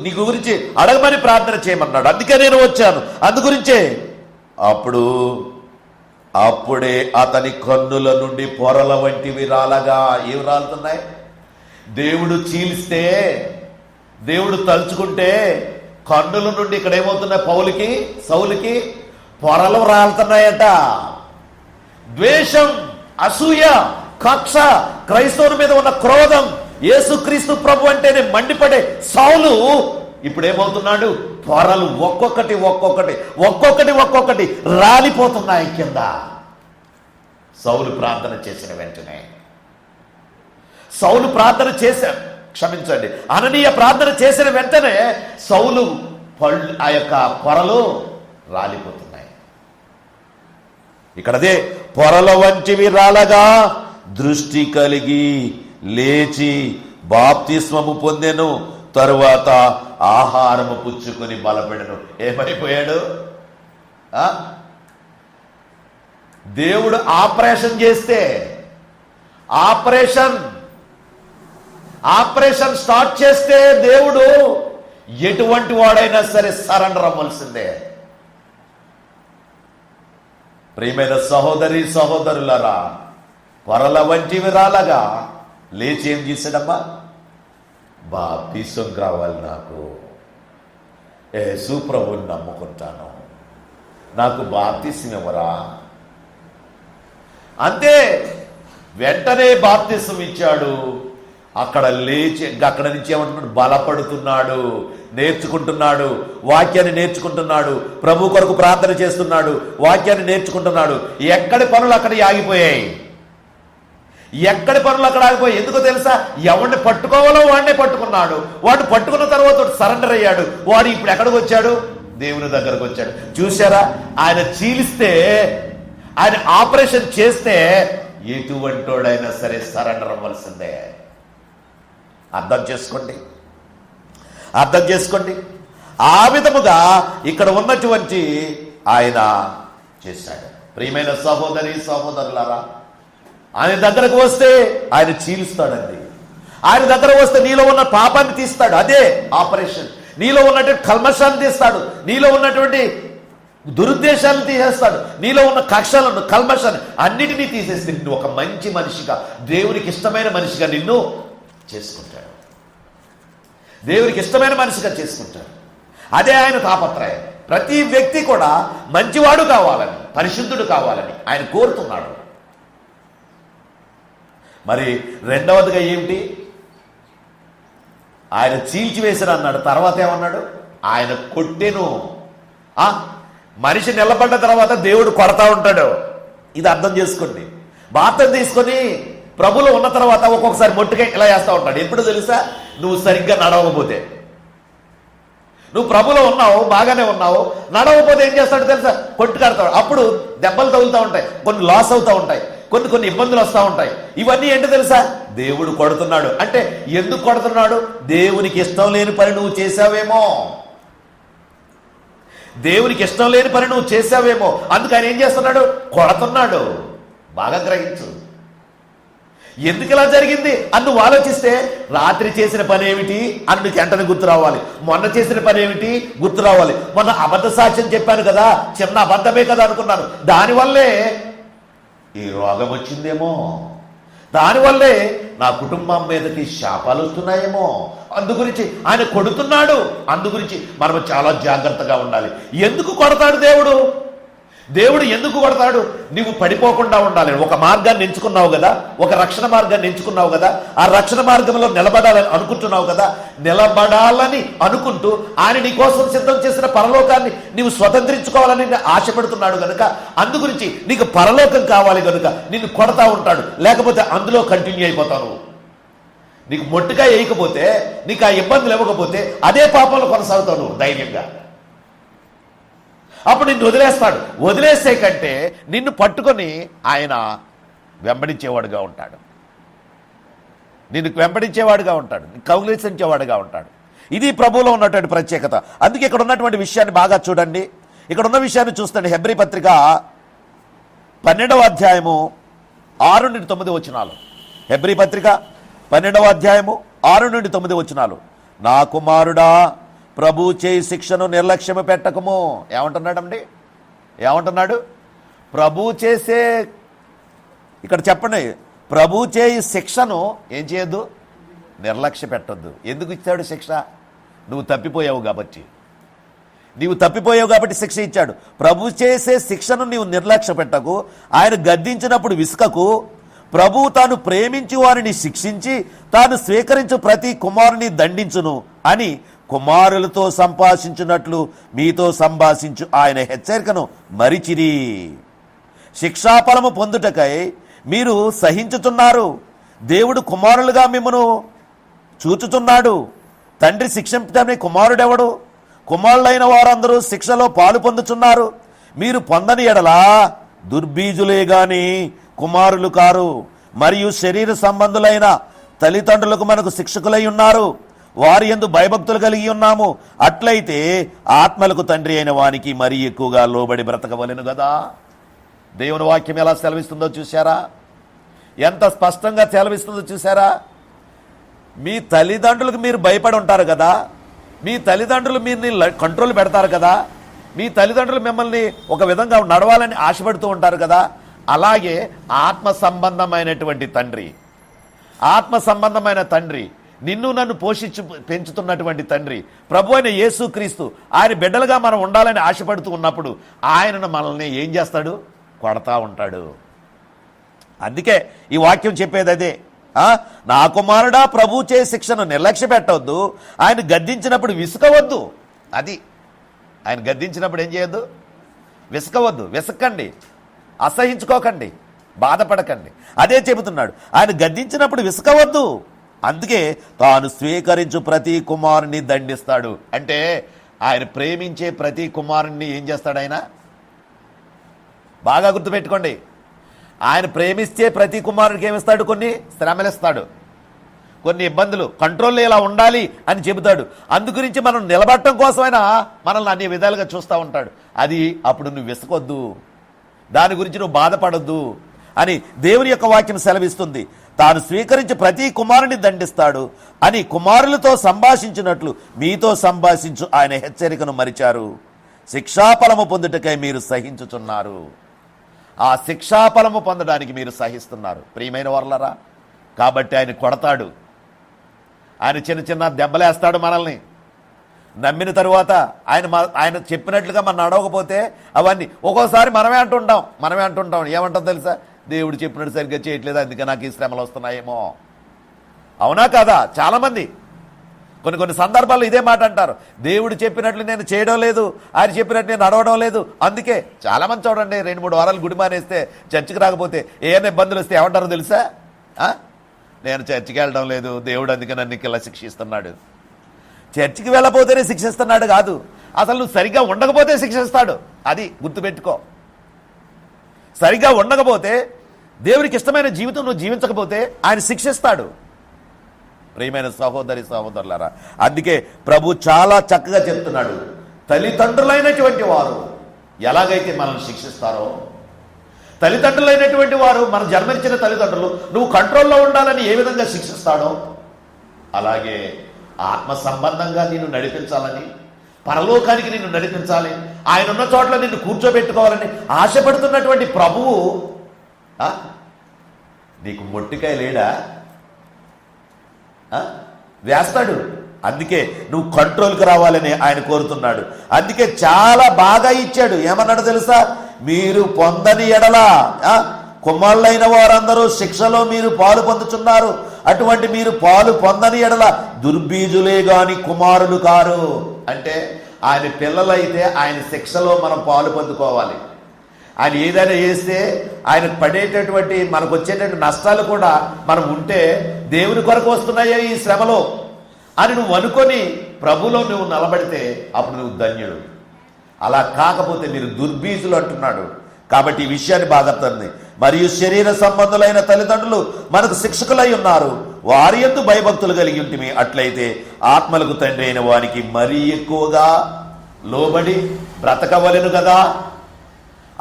నీ గురించి అడగమని ప్రార్థన చేయమన్నాడు. అందుకే నేను వచ్చాను, అందుగురించే. అప్పుడే అతని కన్నుల నుండి పొరల వంటివి రాలగా. ఏవి రాలుతున్నాయి? దేవుడు చీల్స్తే, దేవుడు తలుచుకుంటే కన్నుల నుండి ఇక్కడ ఏమవుతున్నాయి? సౌలుకి పొరలు రాలుతున్నాయట. ద్వేషం, అసూయ, కక్ష, క్రైస్తవుల మీద ఉన్న క్రోధం, యేసుక్రీస్తు ప్రభు అంటేనే మండిపడే సౌలు ఇప్పుడు ఏమవుతున్నాడు? పొరలు ఒక్కొక్కటి రాలిపోతున్నాయి కింద. సౌలు ప్రార్థన చేసిన వెంటనే, అననీయ ప్రార్థన చేసిన వెంటనే సౌలు ఆ యొక్క పొరలు రాలిపోతున్నాయి. ఇక్కడదే పొరల వంటివి రాలగా దృష్టి కలిగి లేచి బాప్తిస్మము పొందెను. తరువాత ఆహారము పుచ్చుకొని బలపడెను. ఏమైపోయాడు? దేవుడు ఆపరేషన్ చేస్తే, ఆపరేషన్ స్టార్ట్ చేస్తే దేవుడు ఎటువంటి వాడైనా సరే సరెండర్ అవ్వాల్సిందే. ప్రియమైన సహోదరి సహోదరులారా, పొరల వంటివి రాలగా లేచి ఏం చేశాడమ్మా? బాప్తిసం కావాలి నాకు, యేసు ప్రభువుని నమ్ముకుంటాను, నాకు బాప్తిసం ఇవ్వరా. అంతే, వెంటనే బాప్తిసం ఇచ్చాడు. అక్కడ లేచి అక్కడ నుంచి ఏమంటున్నాడు? బలపడుతున్నాడు, నేర్చుకుంటున్నాడు, వాక్యాన్ని నేర్చుకుంటున్నాడు, ప్రభు కొరకు ప్రార్థన చేస్తున్నాడు, వాక్యాన్ని నేర్చుకుంటున్నాడు. ఎక్కడి పనులు అక్కడ ఆగిపోయాయి. ఎందుకో తెలుసా? ఎవరిని పట్టుకోవాలో వాడినే పట్టుకున్నాడు. వాడు పట్టుకున్న తర్వాత సరెండర్ అయ్యాడు. వాడు ఇప్పుడు ఎక్కడికి వచ్చాడు? దేవుని దగ్గరకు వచ్చాడు. చూశారా? ఆయన చీలిస్తే, ఆయన ఆపరేషన్ చేస్తే ఎటువంటోడైనా సరే సరెండర్ అవ్వాల్సిందే. అర్థం చేసుకోండి. ఆ విధముగా ఇక్కడ ఉన్నటువంటి ఆయన చేశాడు. ప్రియమైన సహోదరి సహోదరులారా, ఆయన దగ్గరకు వస్తే ఆయన చీలుస్తాడండి. ఆయన దగ్గర వస్తే నీలో ఉన్న పాపాన్ని తీస్తాడు. అదే ఆపరేషన్. నీలో ఉన్నటువంటి కల్మషాన్ని తీస్తాడు, నీలో ఉన్నటువంటి దురుద్దేశాలను తీసేస్తాడు, నీలో ఉన్న కక్షలను, కల్మషాన్ని అన్నిటినీ తీసేసి నిన్ను ఒక మంచి మనిషిగా, దేవునికి ఇష్టమైన మనిషిగా నిన్ను చేసుకుంటాడు. అదే ఆయన తాపత్రయం. ప్రతి వ్యక్తి కూడా మంచివాడు కావాలని, పరిశుద్ధుడు కావాలని ఆయన కోరుతున్నాడు. మరి రెండవదిగా ఏమిటి? ఆయన చీల్చివేసిన అన్నాడు. తర్వాత ఏమన్నాడు? ఆయన కొట్టెను. మనిషి నిలబడ్డ తర్వాత దేవుడు కొడతా ఉంటాడు. ఇది అర్థం చేసుకోండి. బాప్తిసం తీసుకొని ప్రభులో ఉన్న తర్వాత ఒక్కొక్కసారి మొట్టుగా ఇలా చేస్తూ ఉంటాడు. ఎప్పుడు తెలుసా? నువ్వు సరిగ్గా నడవకపోతే. నువ్వు ప్రభులో ఉన్నావు, బాగానే ఉన్నావు, నడవకపోతే ఏం చేస్తాడు తెలుసా? కొట్టుకాడతాడు. అప్పుడు దెబ్బలు తగులుతూ ఉంటాయి, కొన్ని లాస్ అవుతూ ఉంటాయి, కొన్ని ఇబ్బందులు వస్తూ ఉంటాయి. ఇవన్నీ ఏంటో తెలుసా? దేవుడు కొడుతున్నాడు. అంటే ఎందుకు కొడుతున్నాడు? దేవునికి ఇష్టం లేని పని నువ్వు చేశావేమో, అందుకు ఆయన ఏం చేస్తున్నాడు? కొడుతున్నాడు. బాగా గ్రహించు. ఎందుకు ఇలా జరిగింది అని నువ్వు ఆలోచిస్తే రాత్రి చేసిన పని ఏమిటి అని నీకు వెంటనే గుర్తు రావాలి. మొన్న చేసిన పని ఏమిటి గుర్తు రావాలి. మొన్న అబద్ధ సాక్ష్యం చెప్పాను కదా, చిన్న అబద్ధమే కదా అనుకున్నాను, దానివల్లే ఈ రోగం వచ్చిందేమో, దానివల్లే నా కుటుంబం మీదకి శాపాలు వస్తున్నాయేమో, అందుగురించి ఆయన కొడుతున్నాడు. అందుగురించి మనం చాలా జాగ్రత్తగా ఉండాలి. ఎందుకు కొడతాడు దేవుడు? దేవుడు ఎందుకు కొడతాడు? నువ్వు పడిపోకుండా ఉండాలి. ఒక మార్గాన్ని ఎంచుకున్నావు కదా, ఒక రక్షణ మార్గాన్ని ఎంచుకున్నావు కదా, ఆ రక్షణ మార్గంలో నిలబడాలని అనుకుంటున్నావు కదా, నిలబడాలని అనుకుంటూ ఆయన నీ కోసం సిద్ధం చేసిన పరలోకాన్ని నీవు స్వతంత్రించుకోవాలని ఆశపడుతున్నాడు కనుక, అందుగురించి నీకు పరలోకం కావాలి కనుక నిన్ను కొడతా ఉంటాడు. లేకపోతే అందులో కంటిన్యూ అయిపోతావు. నీకు మొట్టుగా వేయకపోతే, నీకు ఆ ఇబ్బందులు ఇవ్వకపోతే అదే పాపంలో కొనసాగుతావు నువ్వు ధైర్యంగా. అప్పుడు నిన్ను వదిలేస్తాడు. వదిలేసే కంటే నిన్ను పట్టుకొని ఆయన వెంబడించేవాడుగా ఉంటాడు, నిన్ను వెంబడించేవాడుగా ఉంటాడు, కౌగిలించేవాడుగా ఉంటాడు. ఇది ప్రభువులో ఉన్నటువంటి ప్రత్యేకత. అందుకే ఇక్కడ ఉన్నటువంటి విషయాన్ని బాగా చూడండి. ఇక్కడ ఉన్న విషయాన్ని చూస్తే హెబ్రీ పత్రిక 12వ అధ్యాయము 6 నుండి 9 వచనాలు. హెబ్రీ పత్రిక 12వ అధ్యాయము 6 నుండి 9 వచనాలు. నా కుమారుడా, ప్రభు చేయి శిక్షను నిర్లక్ష్యము పెట్టకము. ఏమంటున్నాడండి? ఏమంటున్నాడు? ప్రభు చేసే, ఇక్కడ చెప్పండి, ప్రభు చేయి శిక్షను ఏం చేయొద్దు, నిర్లక్ష్య పెట్టొద్దు. ఎందుకు ఇచ్చాడు శిక్ష? నువ్వు తప్పిపోయావు కాబట్టి. నీవు తప్పిపోయావు కాబట్టి శిక్ష ఇచ్చాడు. ప్రభు చేసే శిక్షను నీవు నిర్లక్ష్య పెట్టకు. ఆయన గద్దించినప్పుడు విసుకకు. ప్రభు తాను ప్రేమించి వారిని శిక్షించి తాను స్వీకరించు ప్రతి కుమారుని దండించును అని కుమారులతో సంభాషించున్నట్లు మీతో సంభాషించు ఆయన హెచ్చరికను మరిచిరి. శిక్షాఫలము పొందుటకై మీరు సహించుతున్నారు. దేవుడు కుమారులుగా మిమ్మను చూచుతున్నాడు. తండ్రి శిక్షించని కుమారుడెవడు? కుమారులైన వారందరూ శిక్షలో పాలు పొందుచున్నారు. మీరు పొందని ఎడలా దుర్బీజులే గాని కుమారులు కారు. మరియు శరీర సంబంధులైన తల్లిదండ్రులకు మనకు శిక్షకులై ఉన్నారు. వారి యందు భయభక్తులు కలిగి ఉన్నాము. అట్లయితే ఆత్మలకు తండ్రి అయిన వానికి మరీ ఎక్కువగా లోబడి బ్రతకవలెను కదా. దేవుని వాక్యం ఎలా సెలవిస్తుందో చూసారా? ఎంత స్పష్టంగా సెలవిస్తుందో చూసారా? మీ తల్లిదండ్రులకు మీరు భయపడి ఉంటారు కదా, మీ తల్లిదండ్రులు మీరుని కంట్రోల్ పెడతారు కదా, మీ తల్లిదండ్రులు మిమ్మల్ని ఒక విధంగా నడవాలని ఆశపడుతూ ఉంటారు కదా. అలాగే ఆత్మ సంబంధమైనటువంటి తండ్రి, ఆత్మ సంబంధమైన తండ్రి, నిన్ను నన్ను పోషించి పెంచుతున్నటువంటి తండ్రి ప్రభు అయిన యేసుక్రీస్తు, ఆయన బిడ్డలుగా మనం ఉండాలని ఆశపడుతూ ఉన్నప్పుడు ఆయనను మనల్ని ఏం చేస్తాడు? కొడతా ఉంటాడు. అందుకే ఈ వాక్యం చెప్పేది అదే. నా కుమారుడా, ప్రభు చే శిక్షను నిర్లక్ష్య పెట్టవద్దు. ఆయన గద్దించినప్పుడు విసుకవద్దు. అది ఆయన గద్దించినప్పుడు ఏం చేయొద్దు? విసుకవద్దు. విసక్కండి, అసహించుకోకండి, బాధపడకండి. అదే చెబుతున్నాడు. ఆయన గద్దించినప్పుడు విసుకవద్దు. అందుకే తాను స్వీకరించు ప్రతి కుమారుని దండిస్తాడు. అంటే ఆయన ప్రేమించే ప్రతి కుమారుణ్ణి ఏం చేస్తాడు? ఆయన బాగా గుర్తుపెట్టుకోండి, ఆయన ప్రేమించే ప్రతి కుమారుడికి ఏమిస్తాడు? కొన్ని శ్రమలు ఇస్తాడు, కొన్ని ఇబ్బందులు, కంట్రోల్లో ఇలా ఉండాలి అని చెబుతాడు. అందుగురించి మనం నిలబడటం కోసమైనా మనల్ని అన్ని విధాలుగా చూస్తూ ఉంటాడు. అది అప్పుడు నువ్వు విసుకొద్దు, దాని గురించి నువ్వు బాధపడొద్దు అని దేవుని యొక్క వాక్యం సెలవిస్తుంది. తాను స్వీకరించి ప్రతి కుమారుని దండిస్తాడు అని కుమారులతో సంభాషించినట్లు మీతో సంభాషించు ఆయన హెచ్చరికను మరిచారు. శిక్షాఫలము పొందుటకై మీరు సహించుచున్నారు. ఆ శిక్షాఫలము పొందడానికి మీరు సహిస్తున్నారు. ప్రియమైన వర్లరా, కాబట్టి ఆయన కొడతాడు, ఆయన చిన్న చిన్న దెబ్బలేస్తాడు మనల్ని. నమ్మిన తరువాత ఆయన చెప్పినట్లుగా మనం నడవకపోతే అవన్నీ ఒక్కోసారి మనమే అంటుంటాం. ఏమంటాం తెలుసా? దేవుడు చెప్పినట్టు సరిగ్గా చేయట్లేదు, అందుకే నాకు ఈ శ్రమలు వస్తున్నాయేమో. అవునా కాదా? చాలామంది కొన్ని సందర్భాల్లో ఇదే మాట అంటారు. దేవుడు చెప్పినట్లు నేను చేయడం లేదు, ఆయన చెప్పినట్టు నేను నడవడం లేదు. అందుకే చాలామంది చూడండి, 2-3 వారాలు గుడి మానేస్తే, చర్చికి రాకపోతే ఏమైనా ఇబ్బందులు వస్తే ఏమంటారో తెలుసా? నేను చర్చికి వెళ్ళడం లేదు, దేవుడు అందుకే నన్ను ఇలా శిక్షిస్తున్నాడు. చర్చికి వెళ్ళకపోతేనే శిక్షిస్తున్నాడు కాదు, అసలు నువ్వు సరిగ్గా ఉండకపోతే శిక్షిస్తాడు. అది గుర్తుపెట్టుకో. సరిగ్గా ఉండకపోతే, దేవునికి ఇష్టమైన జీవితం నువ్వు జీవించకపోతే ఆయన శిక్షిస్తాడు. ప్రియమైన సహోదరి సహోదరులారా, అందుకే ప్రభు చాలా చక్కగా చెప్తున్నాడు. తల్లిదండ్రులైనటువంటి వారు ఎలాగైతే మనల్ని శిక్షిస్తారో, తల్లిదండ్రులైనటువంటి వారు, మన జన్మనిచ్చిన తల్లిదండ్రులు నువ్వు కంట్రోల్లో ఉండాలని ఏ విధంగా శిక్షిస్తాడో, అలాగే ఆత్మ సంబంధంగా నిన్ను నడిపించాలని, పరలోకానికి నిన్ను నడిపించాలి, ఆయన ఉన్న చోట్ల నిన్ను కూర్చోబెట్టుకోవాలని ఆశపడుతున్నటువంటి ప్రభువు నీకు మొట్టికాయ లేడా? వేస్తాడు. అందుకే నువ్వు కంట్రోల్కి రావాలని ఆయన కోరుతున్నాడు. అందుకే చాలా బాగా ఇచ్చాడు. ఏమన్నాడు తెలుసా? మీరు పొందని ఎడల కుమారులైన వారందరూ శిక్షలో మీరు పాలు పొందుతున్నారు, అటువంటి మీరు పాలు పొందని ఎడల దుర్బీజులే గాని కుమారులు కారు. అంటే ఆయన పిల్లలైతే ఆయన శిక్షలో మనం పాలు పొందుకోవాలి. ఆయన ఏదైనా చేస్తే ఆయన పడేటటువంటి మనకు వచ్చేటటువంటి నష్టాలు కూడా మనం ఉంటే దేవుని కొరకు వస్తున్నాయో ఈ శ్రమలో అని నువ్వు అనుకొని ప్రభులో నువ్వు నిలబడితే అప్పుడు నువ్వు ధన్యుడు. అలా కాకపోతే మీరు దుర్బీజులు అంటున్నాడు. కాబట్టి ఈ విషయాన్ని బాగా అర్థం. మరియు శరీర సంబంధులైన తల్లిదండ్రులు మనకు శిక్షకులై ఉన్నారు, వారి యందు భయభక్తులు కలిగి ఉంటిమి. అట్లయితే ఆత్మలకు తండ్రి అయిన వానికి మరీ ఎక్కువగా లోబడి బ్రతకవలెను కదా.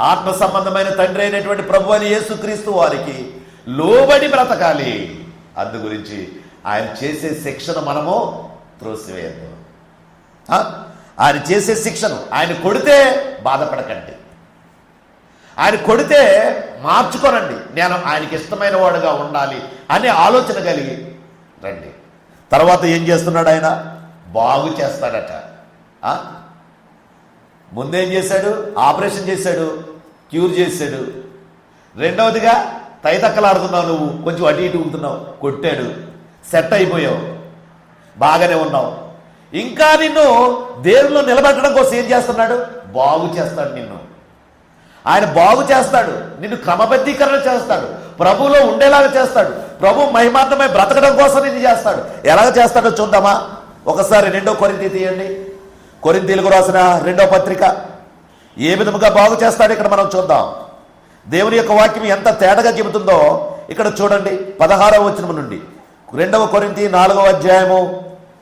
ఆత్మ సంబంధమైన తండ్రి అయినటువంటి ప్రభు అని యేసుక్రీస్తు వారికి లోబడి బ్రతకాలి. అందు గురించి ఆయన చేసే శిక్షను మనము త్రోసివేయద్దు. ఆయన చేసే శిక్షను, ఆయన కొడితే బాధపడకండి, ఆయన కొడితే మార్చుకోనండి, నేను ఆయనకి ఇష్టమైన వాడుగా ఉండాలి అనే ఆలోచన కలిగి రండి. తర్వాత ఏం చేస్తున్నాడు? ఆయన బాగు చేస్తాడట. ముందేం చేశాడు? ఆపరేషన్ చేశాడు, క్యూర్ చేశాడు. రెండవదిగా తైతక్కలాడుతున్నావు, నువ్వు కొంచెం అటు ఇటు ఊగుతున్నావు, కొట్టాడు, సెట్ అయిపోయావు, బాగానే ఉన్నావు. ఇంకా నిన్ను దేవుల్లో నిలబెట్టడం కోసం ఏం చేస్తున్నాడు? బాగు చేస్తాడు నిన్ను. ఆయన బాగు చేస్తాడు, నిన్ను క్రమబద్ధీకరణ చేస్తాడు, ప్రభువులో ఉండేలాగా చేస్తాడు, ప్రభు మహిమార్థమై బ్రతకడం కోసం నిన్ను చేస్తాడు. ఎలాగ చేస్తాడో చూద్దామా? ఒకసారి 2వ కొరింథీ తీయండి. కొరింథీలకు రాసిన 2వ పత్రిక ఏ విధముగా బాగు చేస్తాడు ఇక్కడ మనం చూద్దాం. దేవుని యొక్క వాక్యం ఎంత తేటగా చెబుతుందో ఇక్కడ చూడండి. 16వ వచనం నుండి 2వ కొరింథీ 4వ అధ్యాయము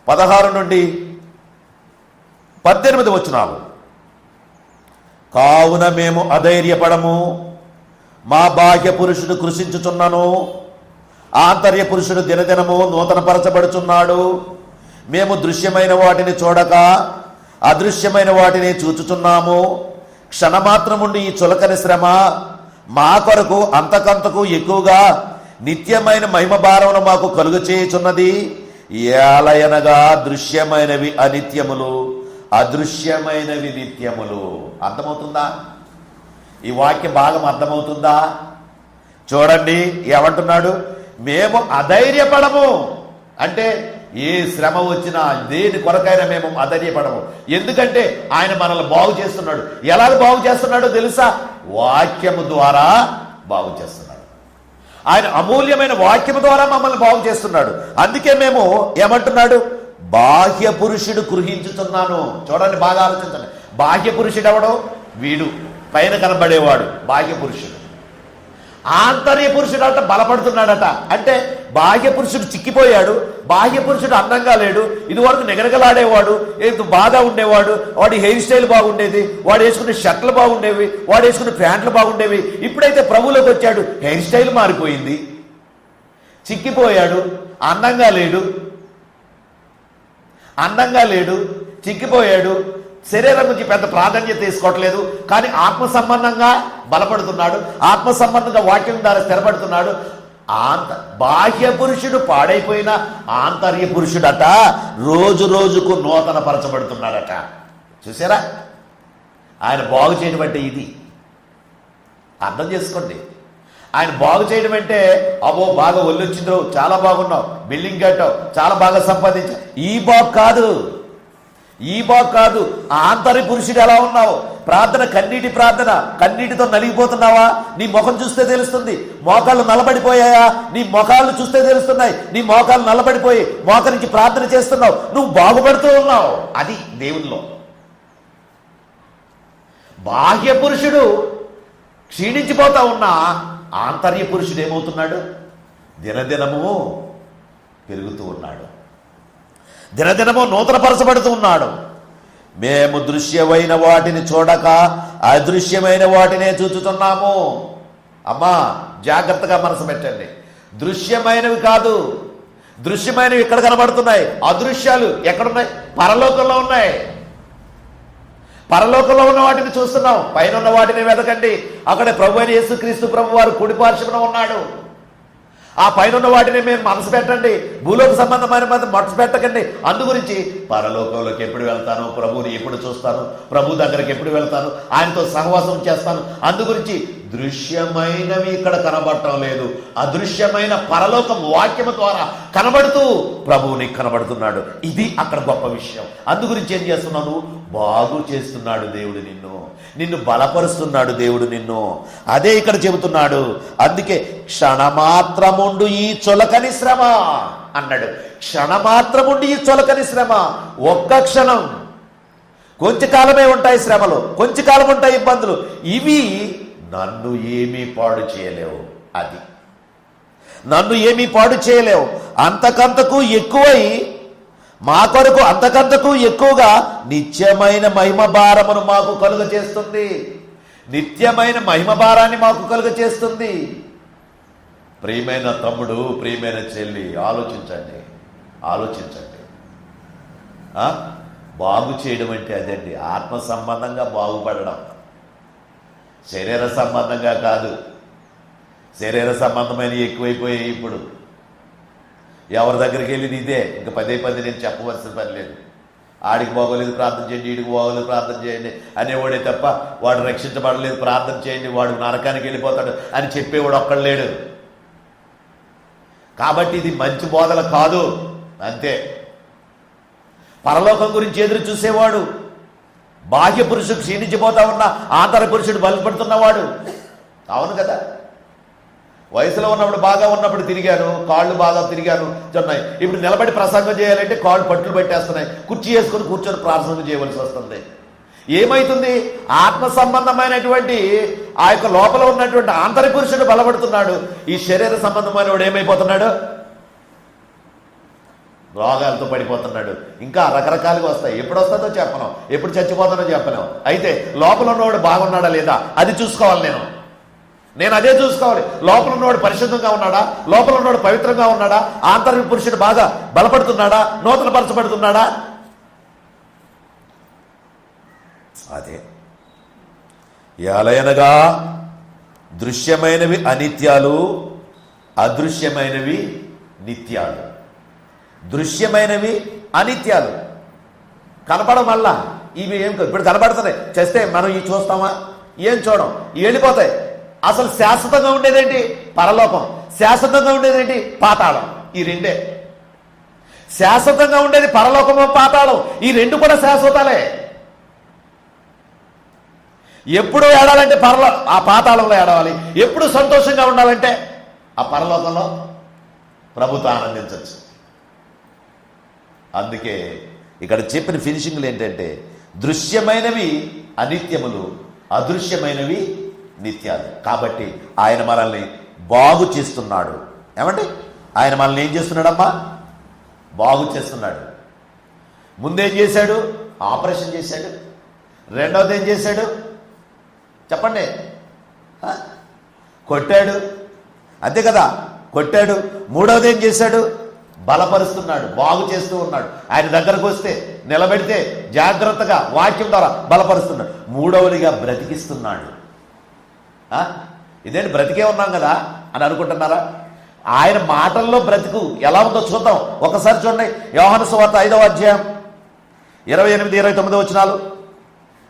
16 నుండి 18 వచనాలు. కావున మేము అధైర్యపడము, మా బాహ్య పురుషుడు కృషించుచున్నాను, ఆంతర్య పురుషుడు దినదినము నూతనపరచబడుచున్నాడు. మేము దృశ్యమైన వాటిని చూడక అదృశ్యమైన వాటిని చూచుచున్నాము. క్షణమాత్రముండి ఈ చులకని శ్రమ మా కొరకు అంతకంతకు ఎక్కువగా నిత్యమైన మహిమ భారమును మాకు కలుగు చేయుచున్నది. ఏలయనగా దృశ్యమైనవి అనిత్యములు, అదృశ్యమైనవి నిత్యములు. అర్థమవుతుందా? ఈ వాక్య భాగం అర్థమవుతుందా? చూడండి ఏమంటున్నాడు? మేము అధైర్యపడము అంటే ఏ శ్రమ వచ్చినా దేని కొరకైనా మేము అధైర్యపడము. ఎందుకంటే ఆయన మనల్ని బాగు చేస్తున్నాడు. ఎలాగ బాగు చేస్తున్నాడో తెలుసా? వాక్యము ద్వారా బాగు చేస్తున్నాడు. ఆయన అమూల్యమైన వాక్యము ద్వారా మమ్మల్ని బాగు చేస్తున్నాడు. అందుకే మేము ఏమంటున్నాడు? బాహ్య పురుషుడు గృహించుతున్నాను. చూడండి, బాగా ఆలోచించండి. బాహ్య పురుషుడు ఎవడో? వీడు పైన కనబడేవాడు బాహ్య పురుషుడు. ఆంతర్య పురుషుడు అంట బలపడుతున్నాడట. అంటే బాహ్య పురుషుడు చిక్కిపోయాడు, బాహ్య పురుషుడు అందంగా లేడు. ఇదివరకు నిగనగలాడేవాడు, ఏదో బాగా ఉండేవాడు, వాడి హెయిర్ స్టైల్ బాగుండేది, వాడు వేసుకునే షర్ట్లు బాగుండేవి, వాడు వేసుకునే ప్యాంట్లు బాగుండేవి. ఇప్పుడైతే ప్రభువులోకి వచ్చాడు, హెయిర్ స్టైల్ మారిపోయింది, చిక్కిపోయాడు, అందంగా లేడు, చిక్కిపోయాడు. శరీరం గురించి పెద్ద ప్రాధాన్యత తీసుకోవట్లేదు, కానీ ఆత్మ సంబంధంగా బలపడుతున్నాడు, ఆత్మ సంబంధంగా వాక్యం ద్వారా స్థిరపడుతున్నాడు. బాహ్య పురుషుడు పాడైపోయిన ఆంతర్య పురుషుడట రోజు రోజుకు నూతన పరచబడుతున్నాడట. చూసారా? ఆయన బాగు చేయడం అంటే ఇది. అర్థం చేసుకోండి. ఆయన బాగు చేయడం అంటే అబ్బో బాగా ఒళ్ళొచ్చిందో, చాలా బాగున్నావు, బిల్డింగ్ కట్టావు, చాలా బాగా సంపాదించావు, ఈ బాగు కాదు. ఆంతర్య పురుషుడు ఎలా ఉన్నావు? ప్రార్థన కన్నీటి ప్రార్థన, కన్నీటితో నలిగిపోతున్నావా? నీ ముఖం చూస్తే తెలుస్తుంది. మోకాళ్ళు నల్లబడిపోయాయా? నీ మోకాళ్ళు చూస్తే తెలుస్తున్నాయి. నీ మోకాళ్ళు నల్లబడిపోయి మోకరించి ప్రార్థన చేస్తున్నావు, నువ్వు బాగుపడుతూ ఉన్నావు. అది దేవునిలో. బాహ్య పురుషుడు క్షీణించిపోతా ఉన్నా ఆంతర్య పురుషుడు ఏమవుతున్నాడు? దినదినము పెరుగుతూ ఉన్నాడు, దినదినము నూతనపరచబడుతూ ఉన్నాడు. మేము దృశ్యమైన వాటిని చూడక అదృశ్యమైన వాటినే చూచుతున్నాము. అమ్మా జాగ్రత్తగా మనసు పెట్టండి. దృశ్యమైనవి కాదు, దృశ్యమైనవి ఇక్కడ కనబడుతున్నాయి. అదృశ్యాలు ఎక్కడున్నాయి? పరలోకంలో ఉన్నాయి. పరలోకంలో ఉన్న వాటిని చూస్తున్నాం. పైన ఉన్న వాటిని వెతకండి. అక్కడ ప్రభు అయిన యేసుక్రీస్తు ప్రభు వారు కుడి పార్శ్వమున ఉన్నాడు. ఆ పైన ఉన్న వాటిని మేము మనసు పెట్టండి. భూలోక సంబంధమైన మనసు పెట్టకండి. అందుగురించి పరలోకంలోకి ఎప్పుడు వెళ్తాను, ప్రభువుని ఎప్పుడు చూస్తాను, ప్రభు దగ్గరికి ఎప్పుడు వెళ్తాను, ఆయనతో సహవాసం చేస్తాను. అందుగురించి దృశ్యమైనవి ఇక్కడ కనబడటం లేదు. అదృశ్యమైన పరలోకం వాక్యము ద్వారా కనబడుతూ ప్రభువుని కనబడుతున్నాడు. ఇది అక్కడ గొప్ప విషయం. అందుగురించి ఏం చేస్తున్నావు? బాగు చేస్తున్నాడు దేవుడు నిన్ను బలపరుస్తున్నాడు దేవుడు నిన్ను. అదే ఇక్కడ చెబుతున్నాడు. అందుకే క్షణమాత్రముండు ఈ చొలకని శ్రమ అన్నాడు. క్షణమాత్రముండు ఈ చొలకని శ్రమ. ఒక్క క్షణం, కొంచెం కాలమే ఉంటాయి శ్రమలు, కొంచెం కాలం ఉంటాయి ఇబ్బందులు. ఇవి నన్ను ఏమీ పాడు చేయలేవు. అది నన్ను ఏమీ పాడు చేయలేవు. అంతకంతకు ఎక్కువై మా కొరకు అంతకంతకు ఎక్కువగా నిత్యమైన మహిమ భారమును మాకు కలుగ చేస్తుంది. నిత్యమైన మహిమ భారాన్ని మాకు కలుగ చేస్తుంది. ప్రియమైన తమ్ముడు, ప్రియమైన చెల్లి, ఆలోచించండి. బాగు చేయడం అంటే అదండి. ఆత్మ సంబంధంగా బాగుపడడం, శరీర సంబంధంగా కాదు. శరీర సంబంధమైన ఎక్కువైపోయాయి ఇప్పుడు. ఎవరి దగ్గరికి వెళ్ళింది ఇదే. ఇంకా పదే నేను చెప్పవలసిన పని లేదు. ఆడికి బాగోలేదు ప్రార్థన చేయండి, ఈడికి బాగోలేదు ప్రార్థన చేయండి అనేవాడే తప్ప వాడు రక్షించబడలేదు ప్రార్థన చేయండి, వాడు నరకానికి వెళ్ళిపోతాడు అని చెప్పేవాడు ఒక్కడు లేడు. కాబట్టి ఇది మంచి బోధన కాదు. అంతే. పరలోకం గురించి ఎదురు చూసేవాడు, బాహ్య పురుషుడు క్షీణించిపోతా ఉన్న ఆంతర పురుషుడు బలపడుతున్నవాడు. అవును కదా. వయసులో ఉన్నప్పుడు బాగా ఉన్నప్పుడు తిరిగాను, కాళ్ళు బాగా తిరిగాను చున్నాయి. ఇప్పుడు నిలబడి ప్రసంగం చేయాలంటే కాళ్ళు పట్టులు పెట్టేస్తున్నాయి. కుర్చీ వేసుకొని కూర్చొని ప్రార్థన చేయవలసి వస్తుంది. ఏమైతుంది? ఆత్మ సంబంధమైనటువంటి ఆ యొక్క లోపల ఉన్నటువంటి ఆంతర పురుషుడు బలపడుతున్నాడు. ఈ శరీర సంబంధమైన వాడు ఏమైపోతున్నాడు? రోగాలతో పడిపోతున్నాడు. ఇంకా రకరకాలుగా వస్తాయి. ఎప్పుడు వస్తుందో చెప్పను, ఎప్పుడు చచ్చిపోతానో చెప్పను. అయితే లోపల ఉన్నవాడు బాగున్నాడా లేదా అది చూసుకోవాలి. నేను అదే చూసుకోవాలి. లోపల ఉన్నవాడు పరిశుద్ధంగా ఉన్నాడా, లోపల ఉన్నవాడు పవిత్రంగా ఉన్నాడా, ఆంతరిక పురుషుడు బాగా బలపడుతున్నాడా, నూతన పరచబడుతున్నాడా? అదే. ఎలయనగా దృశ్యమైనవి అనిత్యాలు, అదృశ్యమైనవి నిత్యాలు. దృశ్యమైనవి అనిత్యాలు కనపడం వల్ల ఇవి ఏం ఇప్పుడు కనపడుతున్నాయి. చేస్తే మనం ఇవి చూస్తామా? ఏం చూడం, వెళ్ళిపోతాయి. అసలు శాశ్వతంగా ఉండేదేంటి? పరలోకం. శాశ్వతంగా ఉండేదేంటి? పాతాళం. ఈ రెండే శాశ్వతంగా ఉండేది. పరలోకము, పాతాళం, ఈ రెండు కూడా శాశ్వతాలే. ఎప్పుడు ఏడాలంటే ఆ పాతాళంలో ఏడవాలి. ఎప్పుడు సంతోషంగా ఉండాలంటే ఆ పరలోకంలో ప్రభుతో ఆనందించవచ్చు. అందుకే ఇక్కడ చెప్పిన ఫినిషింగ్లు ఏంటంటే దృశ్యమైనవి అనిత్యములు, అదృశ్యమైనవి నిత్యాలు. కాబట్టి ఆయన మనల్ని బాగు చేస్తున్నాడు. ఏమండి? ఆయన మనల్ని ఏం చేస్తున్నాడమ్మా? బాగు చేస్తున్నాడు. ముందేం చేశాడు? ఆపరేషన్ చేశాడు. రెండవది ఏం చేశాడు చెప్పండి? కొట్టాడు. అంతే కదా, కొట్టాడు. మూడవది ఏం చేశాడు? బలపరుస్తున్నాడు, బాగు చేస్తూ ఉన్నాడు. ఆయన దగ్గరకు వస్తే నిలబెడితే జాగ్రత్తగా వాక్యం ద్వారా బలపరుస్తున్నాడు. మూడవదిగా బ్రతికిస్తున్నాడు. ఇదేంటి బ్రతికే ఉన్నాం కదా అని అనుకుంటున్నారా? ఆయన మాటల్లో బ్రతుకు ఎలా ఉందో చూద్దాం. ఒకసారి చూడండి. యోహాను సువార్త 5వ అధ్యాయం 28-29 వచనాలు.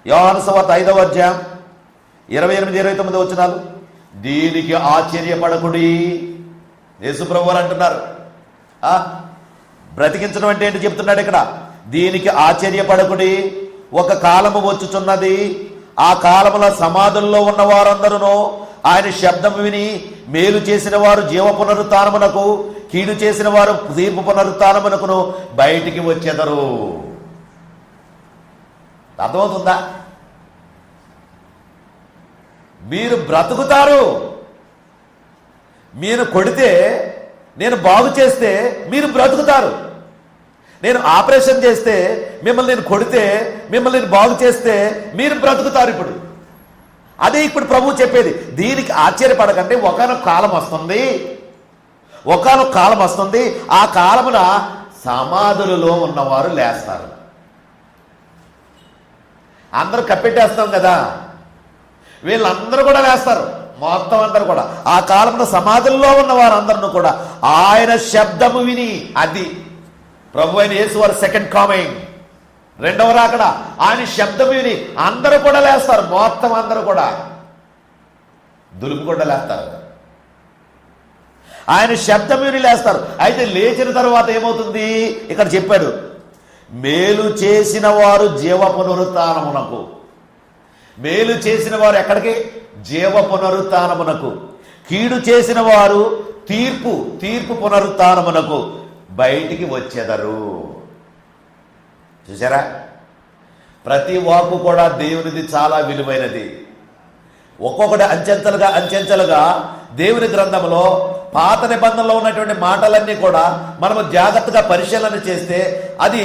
యోహాను సువార్త 5వ అధ్యాయం 28-29 వచనాలు. దీనికి ఆశ్చర్యపడకుడి. యేసుప్రభు వారు అంటున్నారు, బ్రతికించడం అంటే ఏంటి చెప్తున్నాడు ఇక్కడ. దీనికి ఆశ్చర్యపడకుడి, ఒక కాలము వచ్చుచున్నది, ఆ కాలములో సమాధుల్లో ఉన్న వారందరూ ఆయన శబ్దం విని మేలు చేసిన వారు జీవ పునరుత్థానమునకు, కీడు చేసిన వారు తీర్పు పునరుత్థానమునకును బయటికి వచ్చెదరు. అర్థమవుతుందా? మీరు బ్రతుకుతారు. మీరు కొడితే, నేను బాగు చేస్తే మీరు బ్రతుకుతారు. నేను ఆపరేషన్ చేస్తే, మిమ్మల్ని నేను కొడితే, మిమ్మల్ని నేను బాగు చేస్తే మీరు బ్రతుకుతారు. ఇప్పుడు అదే ఇప్పుడు ప్రభువు చెప్పేది. దీనికి ఆశ్చర్యపడకండి, ఒకానొక కాలం వస్తుంది, ఒకానొక కాలం వస్తుంది, ఆ కాలమున సమాధులలో ఉన్నవారు లేస్తారు. అందరూ కప్పెట్టేస్తాం కదా, వీళ్ళందరూ కూడా లేస్తారు, మొత్తం అందరూ కూడా. ఆ కాలమున సమాధుల్లో ఉన్న వారందరూ కూడా ఆయన శబ్దము విని, అది ప్రభు అయిన యేసు వారి సెకండ్ కమింగ్, రెండవ రాకడ, ఆయన శబ్దం విని అందరూ కూడా లేస్తారు, మొత్తం అందరూ కూడా దులుపు కూడా లేస్తారు, ఆయన శబ్దం విని లేస్తారు. అయితే లేచిన తర్వాత ఏమవుతుంది ఇక్కడ చెప్పాడు, మేలు చేసిన వారు జీవ పునరుత్థానమునకు. మేలు చేసిన వారు ఎక్కడికి? జీవ పునరుత్థానమునకు. కీడు చేసిన వారు తీర్పు పునరుత్థానమునకు బయటికి వచ్చెదరు. చూసారా, ప్రతి వాక్కు కూడా దేవునిది చాలా విలువైనది. ఒక్కొక్కటి అంచెంచెలుగా దేవుని గ్రంథంలో పాత నిబంధనలో ఉన్నటువంటి మాటలన్నీ కూడా మనము జాగ్రత్తగా పరిశీలన చేస్తే అది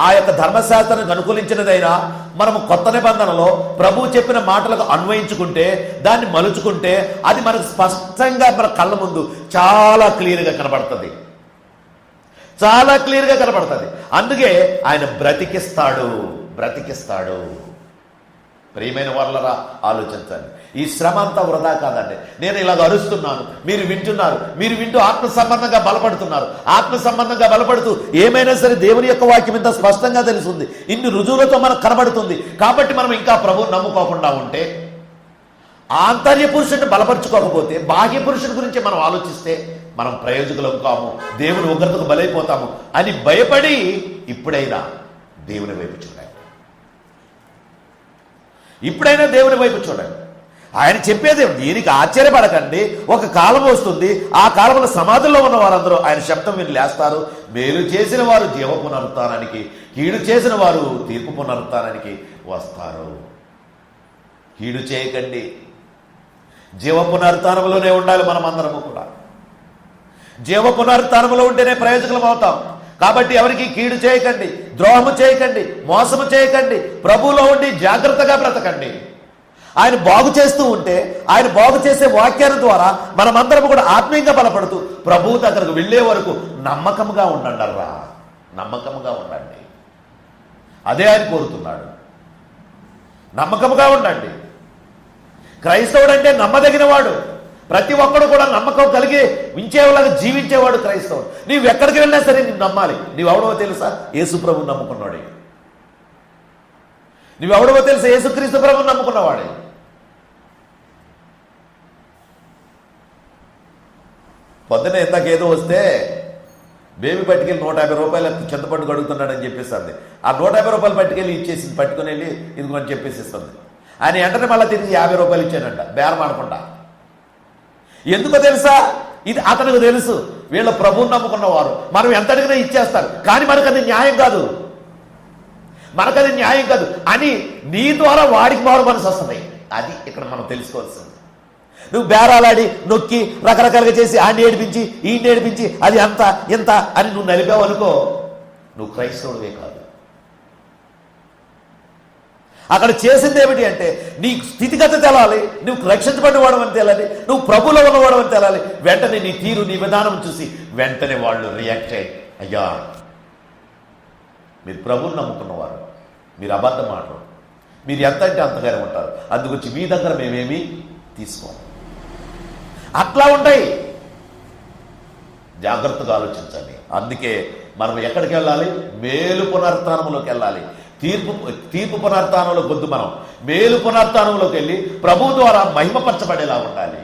ఆ యొక్క ధర్మశాస్త్రానికి అనుకూలించినదైనా, మనము కొత్త నిబంధనలో ప్రభువు చెప్పిన మాటలకు అన్వయించుకుంటే, దాన్ని మలుచుకుంటే అది మనకు స్పష్టంగా మన కళ్ళ ముందు చాలా క్లియర్గా కనబడుతుంది, చాలా క్లియర్గా కనబడుతుంది. అందుకే ఆయన బ్రతికిస్తాడు. ప్రియమైన వాళ్ళరా, ఆలోచించండి. ఈ శ్రమ అంతా వృధా కాదండి. నేను ఇలాగ అరుస్తున్నాను, మీరు వింటున్నారు, మీరు వింటూ ఆత్మ సంబంధంగా బలపడుతున్నారు. ఆత్మ సంబంధంగా బలపడుతూ ఏమైనా సరే దేవుని యొక్క వాక్యం ఇంత స్పష్టంగా తెలుస్తుంది, ఇన్ని రుజువులతో మనకు కనబడుతుంది. కాబట్టి మనం ఇంకా ప్రభువుని నమ్ముకోకుండా ఉంటే, ఆంతర్య పురుషుడిని బలపరుచుకోకపోతే, బాహ్య పురుషుడి గురించి మనం ఆలోచిస్తే మనం ప్రయోజకులం కాము, దేవుని ఉగ్రతకు బలైపోతాము అని భయపడి ఇప్పుడైనా దేవుని వైపు చూడండి. ఇప్పుడైనా దేవుని వైపు చూడండి. ఆయన చెప్పేది దీనికి ఆశ్చర్యపడకండి, ఒక కాలం వస్తుంది, ఆ కాలంలో సమాధుల్లో ఉన్న వారందరూ ఆయన శబ్దం విని లేస్తారు. మేలు చేసిన వారు జీవ పునరుత్థానానికి, కీడు చేసిన వారు తీర్పు పునరుత్థానానికి వస్తారు. కీడు చేయకండి, జీవ పునరుత్థానంలోనే ఉండాలి. మనం అందరము కూడా జీవ పునరుత్థానంలో ఉంటేనే ప్రయోజకులం అవుతాం. కాబట్టి ఎవరికి కీడు చేయకండి, ద్రోహము చేయకండి, మోసము చేయకండి, ప్రభువులో ఉండి జాగ్రత్తగా బ్రతకండి. ఆయన బాగు చేస్తూ ఉంటే, ఆయన బాగు చేసే వాక్యాల ద్వారా మనమందరం కూడా ఆత్మీయంగా బలపడుతూ ప్రభువు దగ్గరకు వెళ్ళే వరకు నమ్మకంగా ఉండండి. నమ్మకంగా ఉండండి. అదే ఆయన కోరుతున్నాడు, నమ్మకంగా ఉండండి. క్రైస్తవుడు అంటే నమ్మదగిన వాడు. ప్రతి ఒక్కడు కూడా నమ్మకం కలిగి ఉంచేవాళ్ళగా జీవించేవాడు క్రైస్తవుడు. నీవు ఎక్కడికి వెళ్ళినా సరే నీవు నమ్మాలి. నీవెవడవో తెలుసా? యేసు ప్రభువుని నమ్ముకున్నాడే. నీవెవడవో తెలుసా? యేసుక్రీస్తు ప్రభువుని నమ్ముకున్నవాడే. పొద్దునే ఇందాకేదో వస్తే బేబీ పట్టుకెళ్ళి 150 రూపాయలు చింతపండు కడుగుతున్నాడని చెప్పేస్తుంది. ఆ 150 రూపాయలు పట్టుకెళ్ళి ఇచ్చేసింది, పట్టుకుని వెళ్ళి ఇదిగోని చెప్పేసి ఇస్తుంది. ఆయన వెంటనే మళ్ళీ తిరిగి 50 రూపాయలు ఇచ్చానంట, బేరం ఆడకుండా. ఎందుకో తెలుసా? ఇది అతనికి తెలుసు, వీళ్ళ ప్రభువుని నమ్ముకున్నవారు మనం ఎంత అడిగినా ఇచ్చేస్తారు, కానీ మనకది న్యాయం కాదు, మనకది న్యాయం కాదు అని నీ ద్వారా వాడికి మారు మనసు వస్తుంది. అది ఇక్కడ మనం తెలుసుకోవాల్సింది. నువ్వు బేరాలాడి నొక్కి రకరకాలుగా చేసి ఆడిని ఏడిపించి ఈయన్ని ఏడిపించి అది అంత ఇంత అని నువ్వు నలిపావు అనుకో, నువ్వు క్రైస్తవుడివే కాదు. అక్కడ చేసింది ఏమిటి అంటే, నీ స్థితిగతి తెలాలి, నువ్వు రక్షించబడినవాడు అని తేలాలి, నువ్వు ప్రభువులో ఉన్నవాడు అని తేలాలి. వెంటనే నీ తీరు, నీ విధానం చూసి వెంటనే వాళ్ళు రియాక్ట్ అయ్యి, అయ్యా మీరు ప్రభువుని నమ్ముకున్నవారు, మీరు అబద్ధం మాట్లాడు, మీరు ఎంత అంటే అంతగానే ఉంటారు, అందుకొచ్చి మీ దగ్గర మేమేమీ తీసుకోం. అట్లా ఉంటాయి. జాగ్రత్తగా ఆలోచించండి. అందుకే మనం ఎక్కడికి వెళ్ళాలి? మేలు పునరుత్థానంలోకి వెళ్ళాలి. తీర్పు పునరుత్థానంలో వద్దు, మనం మేలు పునరుత్థానంలోకి వెళ్ళి ప్రభు ద్వారా మహిమపరచబడేలా ఉండాలి.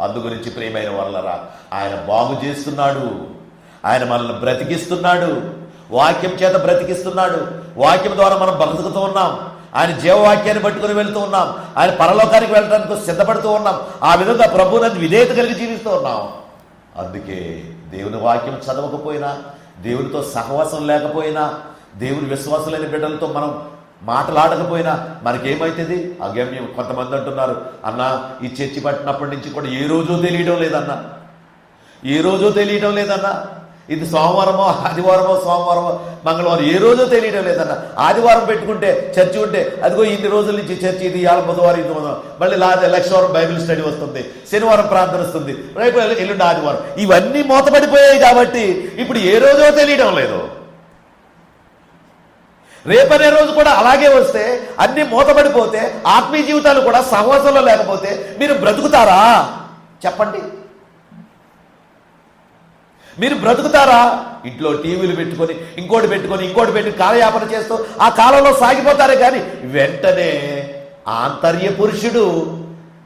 అందు గురించి ప్రియమైన వాళ్ళరా, ఆయన బాగు చేస్తున్నాడు, ఆయన మనల్ని బ్రతికిస్తున్నాడు, వాక్యం చేత బ్రతికిస్తున్నాడు. వాక్యం ద్వారా మనం బ్రతుకుతూ ఉన్నాం. ఆయన జీవవాక్యాన్ని పట్టుకుని వెళ్తూ ఉన్నాం. ఆయన పరలోకానికి వెళ్ళడానికి సిద్ధపడుతూ ఉన్నాం. ఆ విధంగా ప్రభువునందు విధేయత కలిగి జీవిస్తూ ఉన్నాం. అందుకే దేవుని వాక్యం చదవకపోయినా, దేవునితో సహవాసం లేకపోయినా, దేవుని విశ్వాసులైన బిడ్డలతో మనం మాట్లాడకపోయినా మనకేమవుతుంది? అగమ్యం. కొంతమంది అంటున్నారు, అన్న ఈ చర్చి పట్టినప్పటి నుంచి కూడా ఏ రోజు తెలియడం లేదన్నా, ఇది సోమవారమో ఆదివారమో సోమవారమో మంగళవారం ఏ రోజో తెలియడం లేదన్న. ఆదివారం పెట్టుకుంటే చర్చి ఉంటే అదిగో ఇన్ని రోజుల నుంచి చర్చి, ఇది ఇవాళ బుధవారం, ఇది మళ్ళీ లక్షవారం బైబిల్ స్టడీ వస్తుంది, శనివారం ప్రార్థన వస్తుంది, రేపు ఎల్లుండి ఆదివారం. ఇవన్నీ మూతపడిపోయాయి కాబట్టి ఇప్పుడు ఏ రోజో తెలియడం లేదు. రేపనే రోజు కూడా అలాగే వస్తే, అన్ని మూతపడిపోతే, ఆత్మీయ జీవితాలు కూడా సహవాసంలో లేకపోతే మీరు బ్రతుకుతారా చెప్పండి? మీరు బ్రతుకుతారా? ఇంట్లో టీవీలు పెట్టుకొని ఇంకోటి పెట్టి కాలయాపన చేస్తూ ఆ కాలంలో సాగిపోతారే కానీ వెంటనే ఆంతర్య పురుషుడు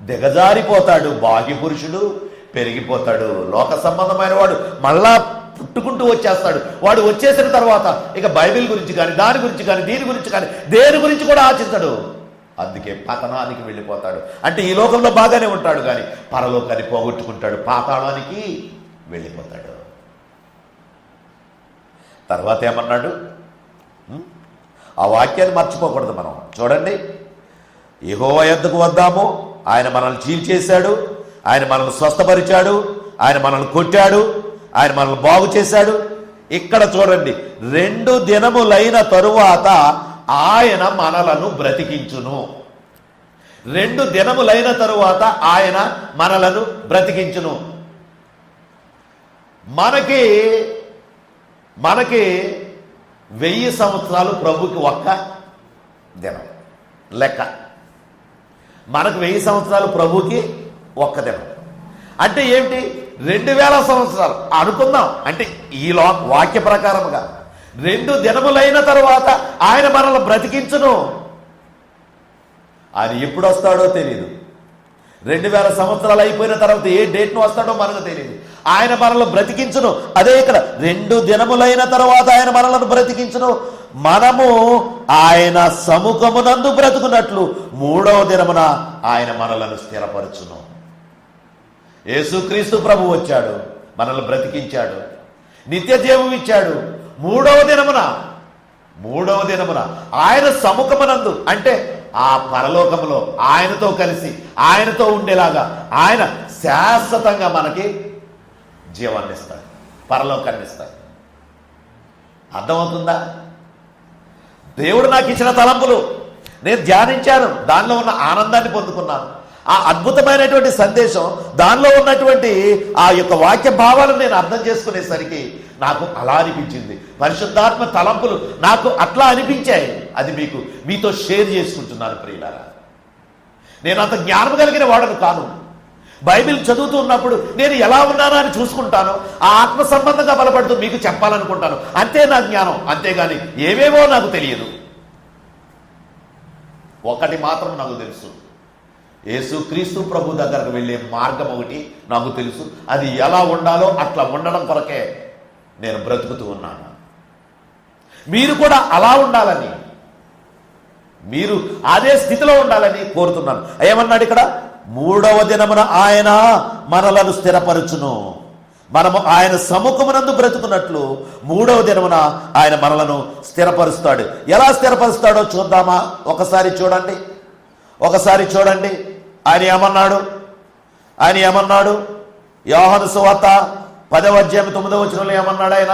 దిగజారిపోతాడు, బాహ్య పురుషుడు పెరిగిపోతాడు. లోక సంబంధమైన వాడు మళ్ళా పుట్టుకుంటూ వచ్చేస్తాడు. వాడు వచ్చేసిన తర్వాత ఇక బైబిల్ గురించి కానీ, దాని గురించి కానీ, దీని గురించి కానీ, దేని గురించి కూడా ఆశించడు. అందుకే పతనానికి వెళ్ళిపోతాడు. అంటే ఈ లోకంలో బాగానే ఉంటాడు కానీ పరలోకాన్ని పోగొట్టుకుంటాడు, పాతాళానికి వెళ్ళిపోతాడు. తర్వాత ఏమన్నాడు? ఆ వాక్యాన్ని మర్చిపోకూడదు మనం. చూడండి, యెహోవా యొద్దకు వద్దాము, ఆయన మనల్ని చీల్చేశాడు, ఆయన మనల్ని స్వస్థపరిచాడు, ఆయన మనల్ని కొట్టాడు, ఆయన మనల్ని బాగు చేశాడు. ఇక్కడ చూడండి, 2 దినములైన తరువాత ఆయన మనలను బ్రతికించును. 2 దినములైన తరువాత ఆయన మనలను బ్రతికించును. మనకి 1000 సంవత్సరాలు ప్రభుకి ఒక్క దినం లెక్క. మనకు 1000 సంవత్సరాలు ప్రభుకి ఒక్క దినం అంటే ఏమిటి? 2000 సంవత్సరాలు అనుకుందాం. అంటే ఈ వాక్య ప్రకారముగా 2 దినములైన తరువాత ఆయన మనల్ని బ్రతికించును. ఆయన ఎప్పుడు వస్తాడో తెలియదు. 2000 సంవత్సరాలు అయిపోయిన తర్వాత ఏ డేట్ను వస్తాడో మనకు తెలియదు. ఆయన మనల్ని బ్రతికించును. అదే ఇక్కడ 2 దినములైన తర్వాత ఆయన మనలను బ్రతికించును. మనము ఆయన సముఖమునందు బ్రతుకున్నట్లు 3వ దినమున ఆయన మనలను స్థిరపరచును. యేసుక్రీస్తు ప్రభు వచ్చాడు, మనల్ని బ్రతికించాడు, నిత్య జీవం ఇచ్చాడు. 3వ దినమున ఆయన సముఖమునందు అంటే ఆ పరలోకములో ఆయనతో కలిసి ఆయనతో ఉండేలాగా ఆయన శాశ్వతంగా మనకి జీవాన్ని ఇస్తాడు, పరలోకాన్ని ఇస్తాడు. అర్థమవుతుందా? దేవుడు నాకు ఇచ్చిన తలంపులు నేను ధ్యానించాను, దానిలో ఉన్న ఆనందాన్ని పొందుకున్నాను. ఆ అద్భుతమైనటువంటి సందేశం, దానిలో ఉన్నటువంటి ఆ యొక్క వాక్య భావాలను నేను అర్థం చేసుకునేసరికి నాకు అలా అనిపించింది. పరిశుద్ధాత్మ తలంపులు నాకు అట్లా అనిపించాయి. అది మీతో షేర్ చేసుకుంటున్నాను ప్రియులారా. నేను అంత జ్ఞానం కలిగిన వాడను కాను. బైబిల్ చదువుతూ ఉన్నప్పుడు నేను ఎలా ఉన్నానో అని చూసుకుంటాను, ఆ ఆత్మ సంబంధంగా బలపడుతూ మీకు చెప్పాలనుకుంటాను. అంతే నా జ్ఞానం, అంతేగాని ఏవేవో నాకు తెలియదు. ఒకటి మాత్రం నాకు తెలుసు, యేసుక్రీస్తు ప్రభు దగ్గరకు వెళ్ళే మార్గం ఒకటి నాకు తెలుసు. అది ఎలా ఉండాలో అట్లా ఉండడం కొరకే నేను బ్రతుకుతూ ఉన్నాను. మీరు కూడా అలా ఉండాలని, మీరు అదే స్థితిలో ఉండాలని కోరుతున్నాను. ఏమన్నాడు ఇక్కడ? 3వ దినమున ఆయన మనలను స్థిరపరచును. మనము ఆయన సముఖమునందు బ్రతుకున్నట్లు 3వ దినమున ఆయన మనలను స్థిరపరుస్తాడు. ఎలా స్థిరపరుస్తాడో చూద్దామా? ఒకసారి చూడండి. ఆయన ఏమన్నాడు? యోహాను సువార్త 10వ అధ్యాయం 9వ వచనంలో ఏమన్నాడు ఆయన?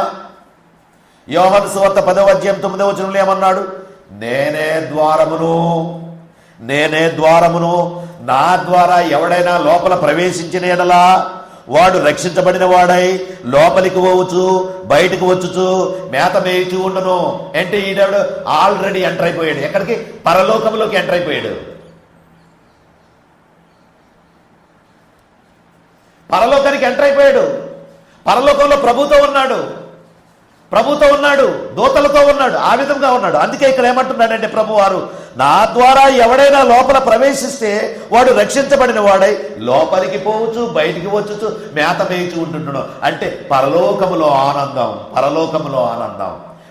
యోహాను సువార్త 10వ అధ్యాయం 9వ వచనంలో ఏమన్నాడు? నేనే ద్వారమును, నా ద్వారా ఎవడైనా లోపల ప్రవేశించిన ఎడలా వాడు రక్షించబడిన వాడై లోపలికి పోవచ్చు, బయటకు వచ్చుచు మేత మేయిచూ ఉండను. అంటే ఈడవాడు ఆల్రెడీ ఎంటర్ అయిపోయాడు. ఎక్కడికి? పరలోకంలోకి ఎంటర్ అయిపోయాడు. పరలోకానికి ఎంటర్ అయిపోయాడు. పరలోకంలో ప్రభుతో ఉన్నాడు, దూతలతో ఉన్నాడు, ఆ విధంగా ఉన్నాడు. అందుకే ఇక్కడ ఏమంటున్నాడంటే ప్రభువారు, నా ద్వారా ఎవడైనా లోపల ప్రవేశిస్తే వాడు రక్షించబడిన వాడై లోపలికి పోవచ్చు, బయటికి వచ్చుచు మేత మేయిచు ఉంటున్నాడు. అంటే పరలోకములో ఆనందం,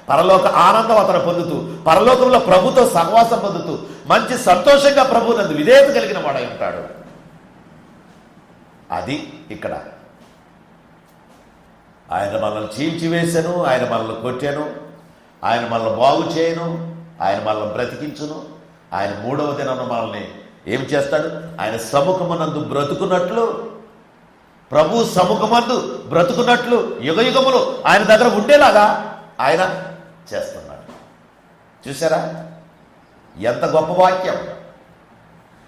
పరలోక ఆనందం అతను పొందుతూ, పరలోకంలో ప్రభుతో సహవాసం పొందుతూ మంచి సంతోషంగా ప్రభువునందు విధేయత కలిగిన వాడై ఉంటాడు. అది ఇక్కడ. ఆయన మనల్ని చీల్చివేశాను, ఆయన మనల్ని కొట్టాను, ఆయన మనల్ని బాగు చేయను, ఆయన మనల్ని బ్రతికించును. ఆయన 3వ దినాన మనల్ని ఏం చేస్తాడు? ఆయన సముఖమునందు బ్రతుకున్నట్లు ప్రభు సముఖమందు బ్రతుకున్నట్లు యుగయుగములు ఆయన దగ్గర ఉండేలాగా ఆయన చేస్తున్నాడు. చూసారా ఎంత గొప్ప వాక్యం!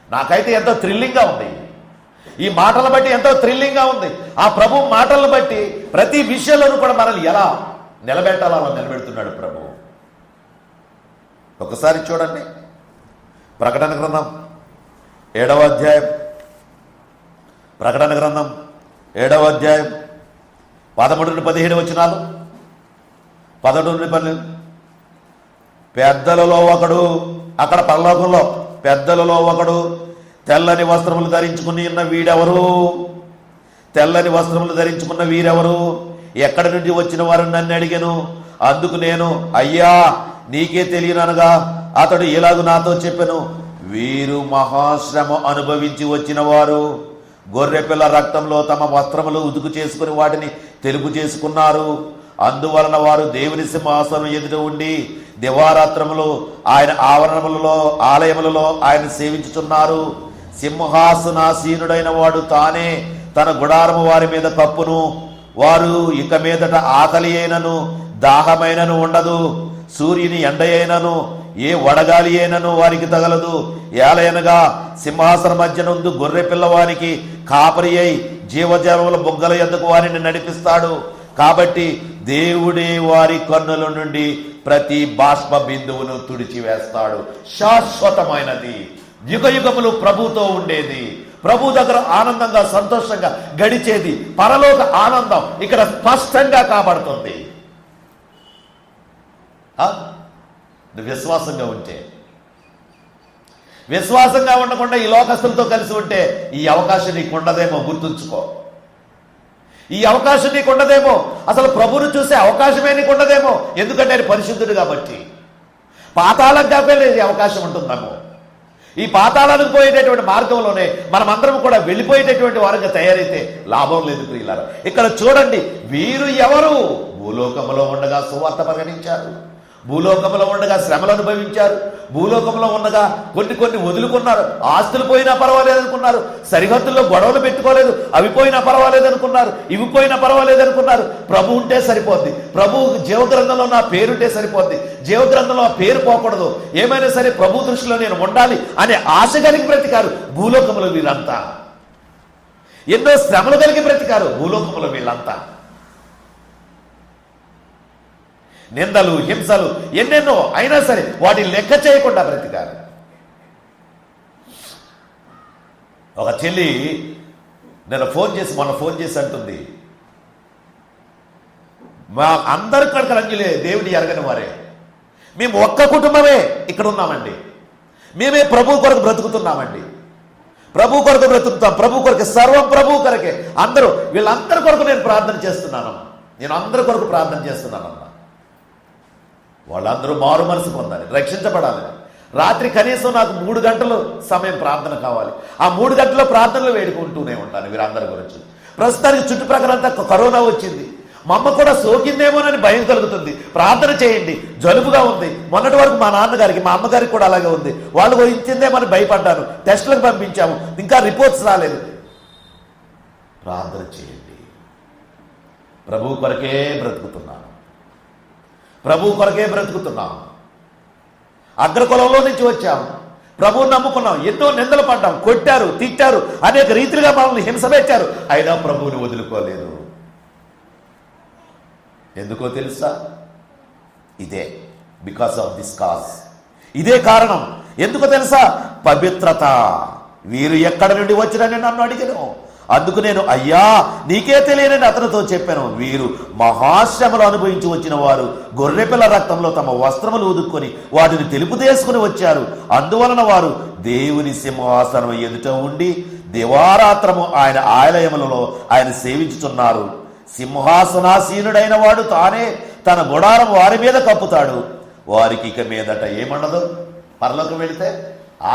నాకైతే ఎంతో థ్రిల్లింగ్గా ఉంది. ఈ మాటలను బట్టి ఎంతో థ్రిల్లింగ్గా ఉంది. ఆ ప్రభు మాటలను బట్టి ప్రతి విషయంలోనూ కూడా మనల్ని ఎలా నిలబెట్టాలో అలా నిలబెడుతున్నాడు ప్రభు. ఒకసారి చూడండి, ప్రకటన గ్రంథం 7వ అధ్యాయం, ప్రకటన గ్రంథం 7వ అధ్యాయం 13-17 వచనాలు. 11-12. పెద్దలలో ఒకడు, అక్కడ పరలోకంలో పెద్దలలో ఒకడు తెల్లని వస్త్రములు ధరించుకుని ఉన్న వీడెవరు? తెల్లని వస్త్రములు ధరించుకున్న వీరెవరు? ఎక్కడి నుండి వచ్చిన వారు నన్ను అడిగాను. అందుకు నేను, అయ్యా నీకే తెలియననగా అతడు ఇలాగ నాతో చెప్పెను, వీరు మహాశ్రమ అనుభవించి వచ్చిన వారు, గొర్రెపిల్ల రక్తంలో తమ వస్త్రములు ఉదుకు చేసుకుని వాటిని తెలుపు చేసుకున్నారు. అందువలన వారు దేవుని సింహాసనం ఎదుట ఉండి దివారాత్రములు ఆయన ఆవరణములలో ఆలయములలో ఆయన సేవించుచున్నారు. సింహాసనాసీనుడైన వాడు తానే తన గుడారము వారి మీద కప్పును. వారు ఇక మీదట ఆకలి అయినను దాహమైనను ఉండదు. సూర్యుని ఎండ అయినను ఏ వడగాలి అయినను వారికి తగలదు. ఏలయనగా సింహాసన మధ్య నుండి గొర్రె పిల్లవానికి కాపరి అయి జీవజాముల బొగ్గల యొద్దకు వారిని నడిపిస్తాడు. కాబట్టి దేవుడే వారి కన్నుల నుండి ప్రతి బాష్ప బిందువును తుడిచివేస్తాడు. శాశ్వతమైనది, యుగయుగములు ప్రభుతో ఉండేది, ప్రభు దగ్గర ఆనందంగా సంతోషంగా గడిచేది పరలోక ఆనందం ఇక్కడ స్పష్టంగా కాబడుతుంది. నువ్వు విశ్వాసంగా ఉంటే, విశ్వాసంగా ఉండకుండా ఈ లోకస్తులతో కలిసి ఉంటే ఈ అవకాశం నీకు ఉండదేమో. గుర్తుంచుకో, ఈ అవకాశం నీకు ఉండదేమో. అసలు ప్రభువును చూసే అవకాశమే నీకు ఉండదేమో. ఎందుకంటే ఆయన పరిశుద్ధుడు కాబట్టి. పాతాళం కాకపోతే ఈ అవకాశం ఉంటుందేమో. ఈ పాతాళానికి పోయేటటువంటి మార్గంలోనే మనమందరం కూడా వెళ్ళిపోయేటటువంటి వారంగా తయారైతే లాభం లేదు ప్రియులారా. ఇక్కడ చూడండి, వీరు ఎవరు? భూలోకంలో ఉండగా సువార్త ప్రకటించారు, భూలోకంలో ఉండగా శ్రమలు అనుభవించారు, భూలోకంలో ఉండగా కొన్ని వదులుకున్నారు. ఆస్తులు పోయినా పర్వాలేదు అనుకున్నారు, సరిహద్దుల్లో గొడవలు పెట్టుకోలేదు, అవి పోయినా పర్వాలేదు అనుకున్నారు, ఇవి పోయినా పర్వాలేదు అనుకున్నారు. ప్రభు ఉంటే సరిపోద్ది, ప్రభు జీవగ్రంథంలో నా పేరుంటే సరిపోద్ది, జీవగ్రంథంలో ఆ పేరు పోకూడదు, ఏమైనా సరే ప్రభు దృష్టిలో నేను ఉండాలి అనే ఆశ కలిగి బ్రతికారు భూలోకంలో వీళ్ళంతా. ఎన్నో శ్రమలు కలిగి బ్రతికారు భూలోకంలో వీళ్ళంతా. నిందలు హింసలు ఎన్నెన్నో అయినా సరే వాటిని లెక్క చేయకుండా బ్రతికారు. ఒక చెల్లి మొన్న ఫోన్ చేసి అంటుంది, మా అందరి కడకలు అంజలే దేవుడి ఎరగని వారే, మేము ఒక్క కుటుంబమే ఇక్కడ ఉన్నామండి, మేమే ప్రభు కొరకు బ్రతుకుతున్నామండి, ప్రభు కొరకు బ్రతుకుతాం, ప్రభు కొరకు, సర్వం ప్రభు కొరకే. అందరూ వీళ్ళందరి కొరకు నేను ప్రార్థన చేస్తున్నాను, నేను అందరి కొరకు ప్రార్థన చేస్తున్నానమ్మా. వాళ్ళందరూ మారు మనసు పొందాలి, రక్షించబడాలి. రాత్రి కనీసం నాకు 3 గంటలు సమయం ప్రార్థన కావాలి. ఆ 3 గంటల ప్రార్థనలు వేడుకుంటూనే ఉంటాను వీరందరి గురించి. ప్రస్తుతానికి చుట్టుప్రక్కలంతా కరోనా వచ్చింది, మా అమ్మ కూడా సోకిందేమోనని భయం కలుగుతుంది. ప్రార్థన చేయండి, జలుబుగా ఉంది. మొన్నటి వరకు మా నాన్నగారికి మా అమ్మగారికి కూడా అలాగే ఉంది. వాళ్ళు గురించిందేమని భయపడ్డాను, టెస్టులకు పంపించాము, ఇంకా రిపోర్ట్స్ రాలేదు. ప్రార్థన చేయండి. ప్రభు కొరకే బ్రతుకుతున్నాను, ప్రభు కొరకే బ్రతుకుతున్నాం. అగ్రకులంలో నుంచి వచ్చాం, ప్రభువుని నమ్ముకున్నాం, ఎన్నో నిందలు పడ్డాం, కొట్టారు, తిట్టారు, అనేక రీతిలుగా మనల్ని హింస పెట్టారు, అయినా ప్రభువుని వదులుకోలేదు. ఎందుకో తెలుసా? ఇదే బికాస్ ఆఫ్ దిస్ కాజ్. ఇదే కారణం. ఎందుకో తెలుసా? పవిత్రత. వీరు ఎక్కడి నుండి వచ్చిరని నన్ను అడిగాను. అందుకు నేను, అయ్యా నీకే తెలియనని అతనితో చెప్పాను, వీరు మహాశ్రమలు అనుభవించి వచ్చిన వారు, గొర్రెపిల్ల రక్తంలో తమ వస్త్రములు ఉదుక్కొని వాటిని తెలుపు చేసుకుని వచ్చారు. అందువలన వారు దేవుని సింహాసనం ఎదుట ఉండి దివారాత్రము ఆయన ఆలయములలో ఆయన సేవించుచున్నారు. సింహాసనాసీనుడైన వాడు తానే తన గుడారం వారి మీద కప్పుతాడు. వారికి ఇక మీదట ఏమన్నదు? పరలోకం వెళితే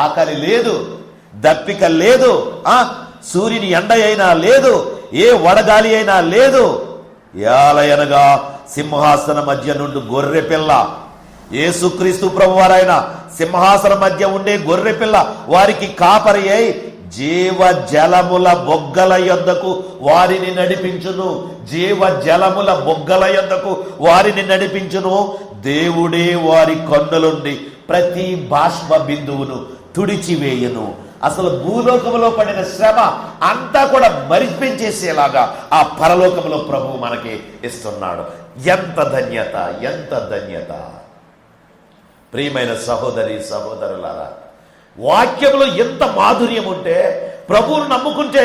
ఆకలి లేదు, దప్పిక లేదు, సూర్యుని ఎండ అయినా లేదు, ఏ వడగాలి అయినా లేదు. ఏలయనగా సింహాసన మధ్య నుండి గొర్రె పిల్ల, యేసుక్రీస్తు ప్రభువారైన సింహాసన మధ్య ఉండే గొర్రె పిల్ల వారికి కాపరి అయి జీవ జలముల బొగ్గల యొద్దకు వారిని నడిపించును. జీవ జలముల బొగ్గల యొద్దకు వారిని నడిపించును. దేవుడే వారి కన్నులుండి ప్రతి బాష్ప బిందువును తుడిచివేయును. అసలు భూలోకములో పడిన శ్రమ అంతా కూడా మరిపించేసేలాగా ఆ పరలోకములో ప్రభువు మనకి ఇస్తున్నాడు. ఎంత ధన్యత, ఎంత ధన్యత! ప్రియమైన సహోదరి సహోదరులారా, వాక్యంలో ఎంత మాధుర్యం ఉంటే, ప్రభువును నమ్ముకుంటే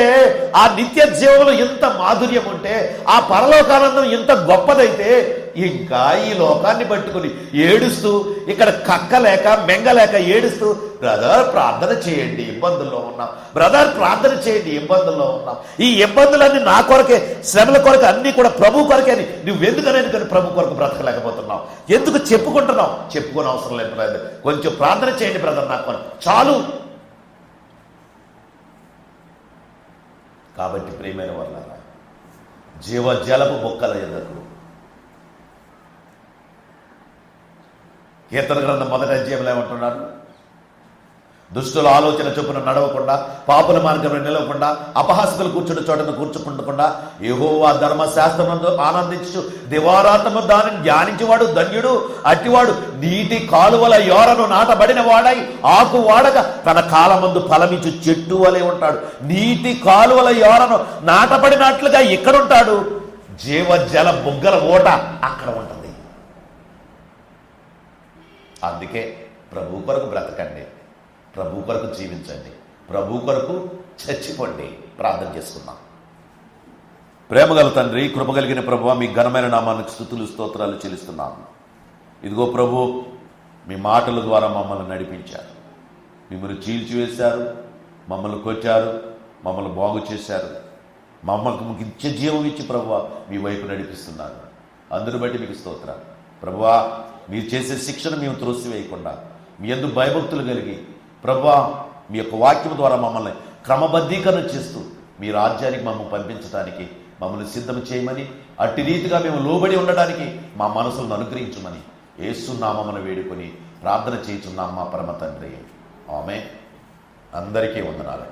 ఆ నిత్య జీవంలో ఎంత మాధుర్యం ఉంటే, ఆ పరలోకానందం ఎంత గొప్పదైతే, ఇంకా ఈ లోకాన్ని పట్టుకుని ఏడుస్తూ, ఇక్కడ కక్కలేక మెంగలేక ఏడుస్తూ, బ్రదర్ ప్రార్థన చేయండి ఇబ్బందుల్లో ఉన్నాం, బ్రదర్ ప్రార్థన చేయండి ఇబ్బందుల్లో ఉన్నాం, ఈ ఇబ్బందులన్నీ నా కొరకే, శ్రమల కొరకు అన్నీ కూడా ప్రభు కొరకే అని నువ్వెందుకనేది కానీ ప్రభు కొరకు బ్రతకలేకపోతున్నావు? ఎందుకు చెప్పుకుంటున్నావు? చెప్పుకోని అవసరం లేదు. కొంచెం ప్రార్థన చేయండి బ్రదర్ నాకు చాలు. కాబట్టి ప్రియమైన వాళ్ళారా, జీవజలపు బొక్కల ఎదురు కీర్తన గ్రంథం 1వ అధ్యాయంలో ఏమంటున్నాడు? దుష్టుల ఆలోచన చొప్పున నడవకుండా, పాపుల మార్గంలో నిలవకుండా, అపహాసకులు కూర్చున్న చోటను కూర్చుకుండకుండా, యెహోవా ధర్మశాస్త్రమునందు ఆనందించు దివారాత్రము దానిని ధ్యానించేవాడు ధన్యుడు. అట్టివాడు నీటి కాలువల యోరను నాటబడిన వాడై ఆకు వాడక తన కాలమందు ఫలమిచ్చు చెట్టు వలె ఉంటాడు. నీటి కాలువల యోరను నాటబడినట్లుగా ఎక్కడుంటాడు? జీవజల బుగ్గల ఓట అక్కడ ఉంటుంది. అందుకే ప్రభు కొరకు బ్రతకండి, ప్రభు కొరకు జీవించండి, ప్రభు కొరకు చచ్చిపోండి. ప్రార్థన చేసుకుందాం. ప్రేమగల తండ్రి, కృపగలిగిన ప్రభువా, మీ ఘనమైన నామానికి స్తుతులు స్తోత్రాలు చెల్లిస్తున్నాము. ఇదిగో ప్రభు, మీ మాటల ద్వారా మమ్మల్ని నడిపించారు, మిమ్మల్ని చీల్చివేశారు, మమ్మల్ని కొట్టారు, మమ్మల్ని బాగు చేశారు, మమ్మల్ని నిత్య జీవం ఇచ్చి ప్రభువా మీ వైపు నడిపిస్తున్నారు. అందును బట్టి మీకు స్తోత్రాలు ప్రభువా. మీరు చేసే శిక్షణ మేము త్రోసివేయకుండా మీ యందు భయభక్తులు కలిగి ప్రభువా మీ యొక్క వాక్యం ద్వారా మమ్మల్ని క్రమబద్ధీకరణ చేస్తూ మీ రాజ్యానికి మమ్మల్ని పంపించడానికి మమ్మల్ని సిద్ధం చేయమని, అట్టి రీతిగా మేము లోబడి ఉండడానికి మా మనసులను అనుగ్రహించమని యేసు నామమున వేడుకొని ప్రార్థన చేయుచున్నాం మా పరమ తండ్రి. ఆమేన్. అందరికీ వందనాలు.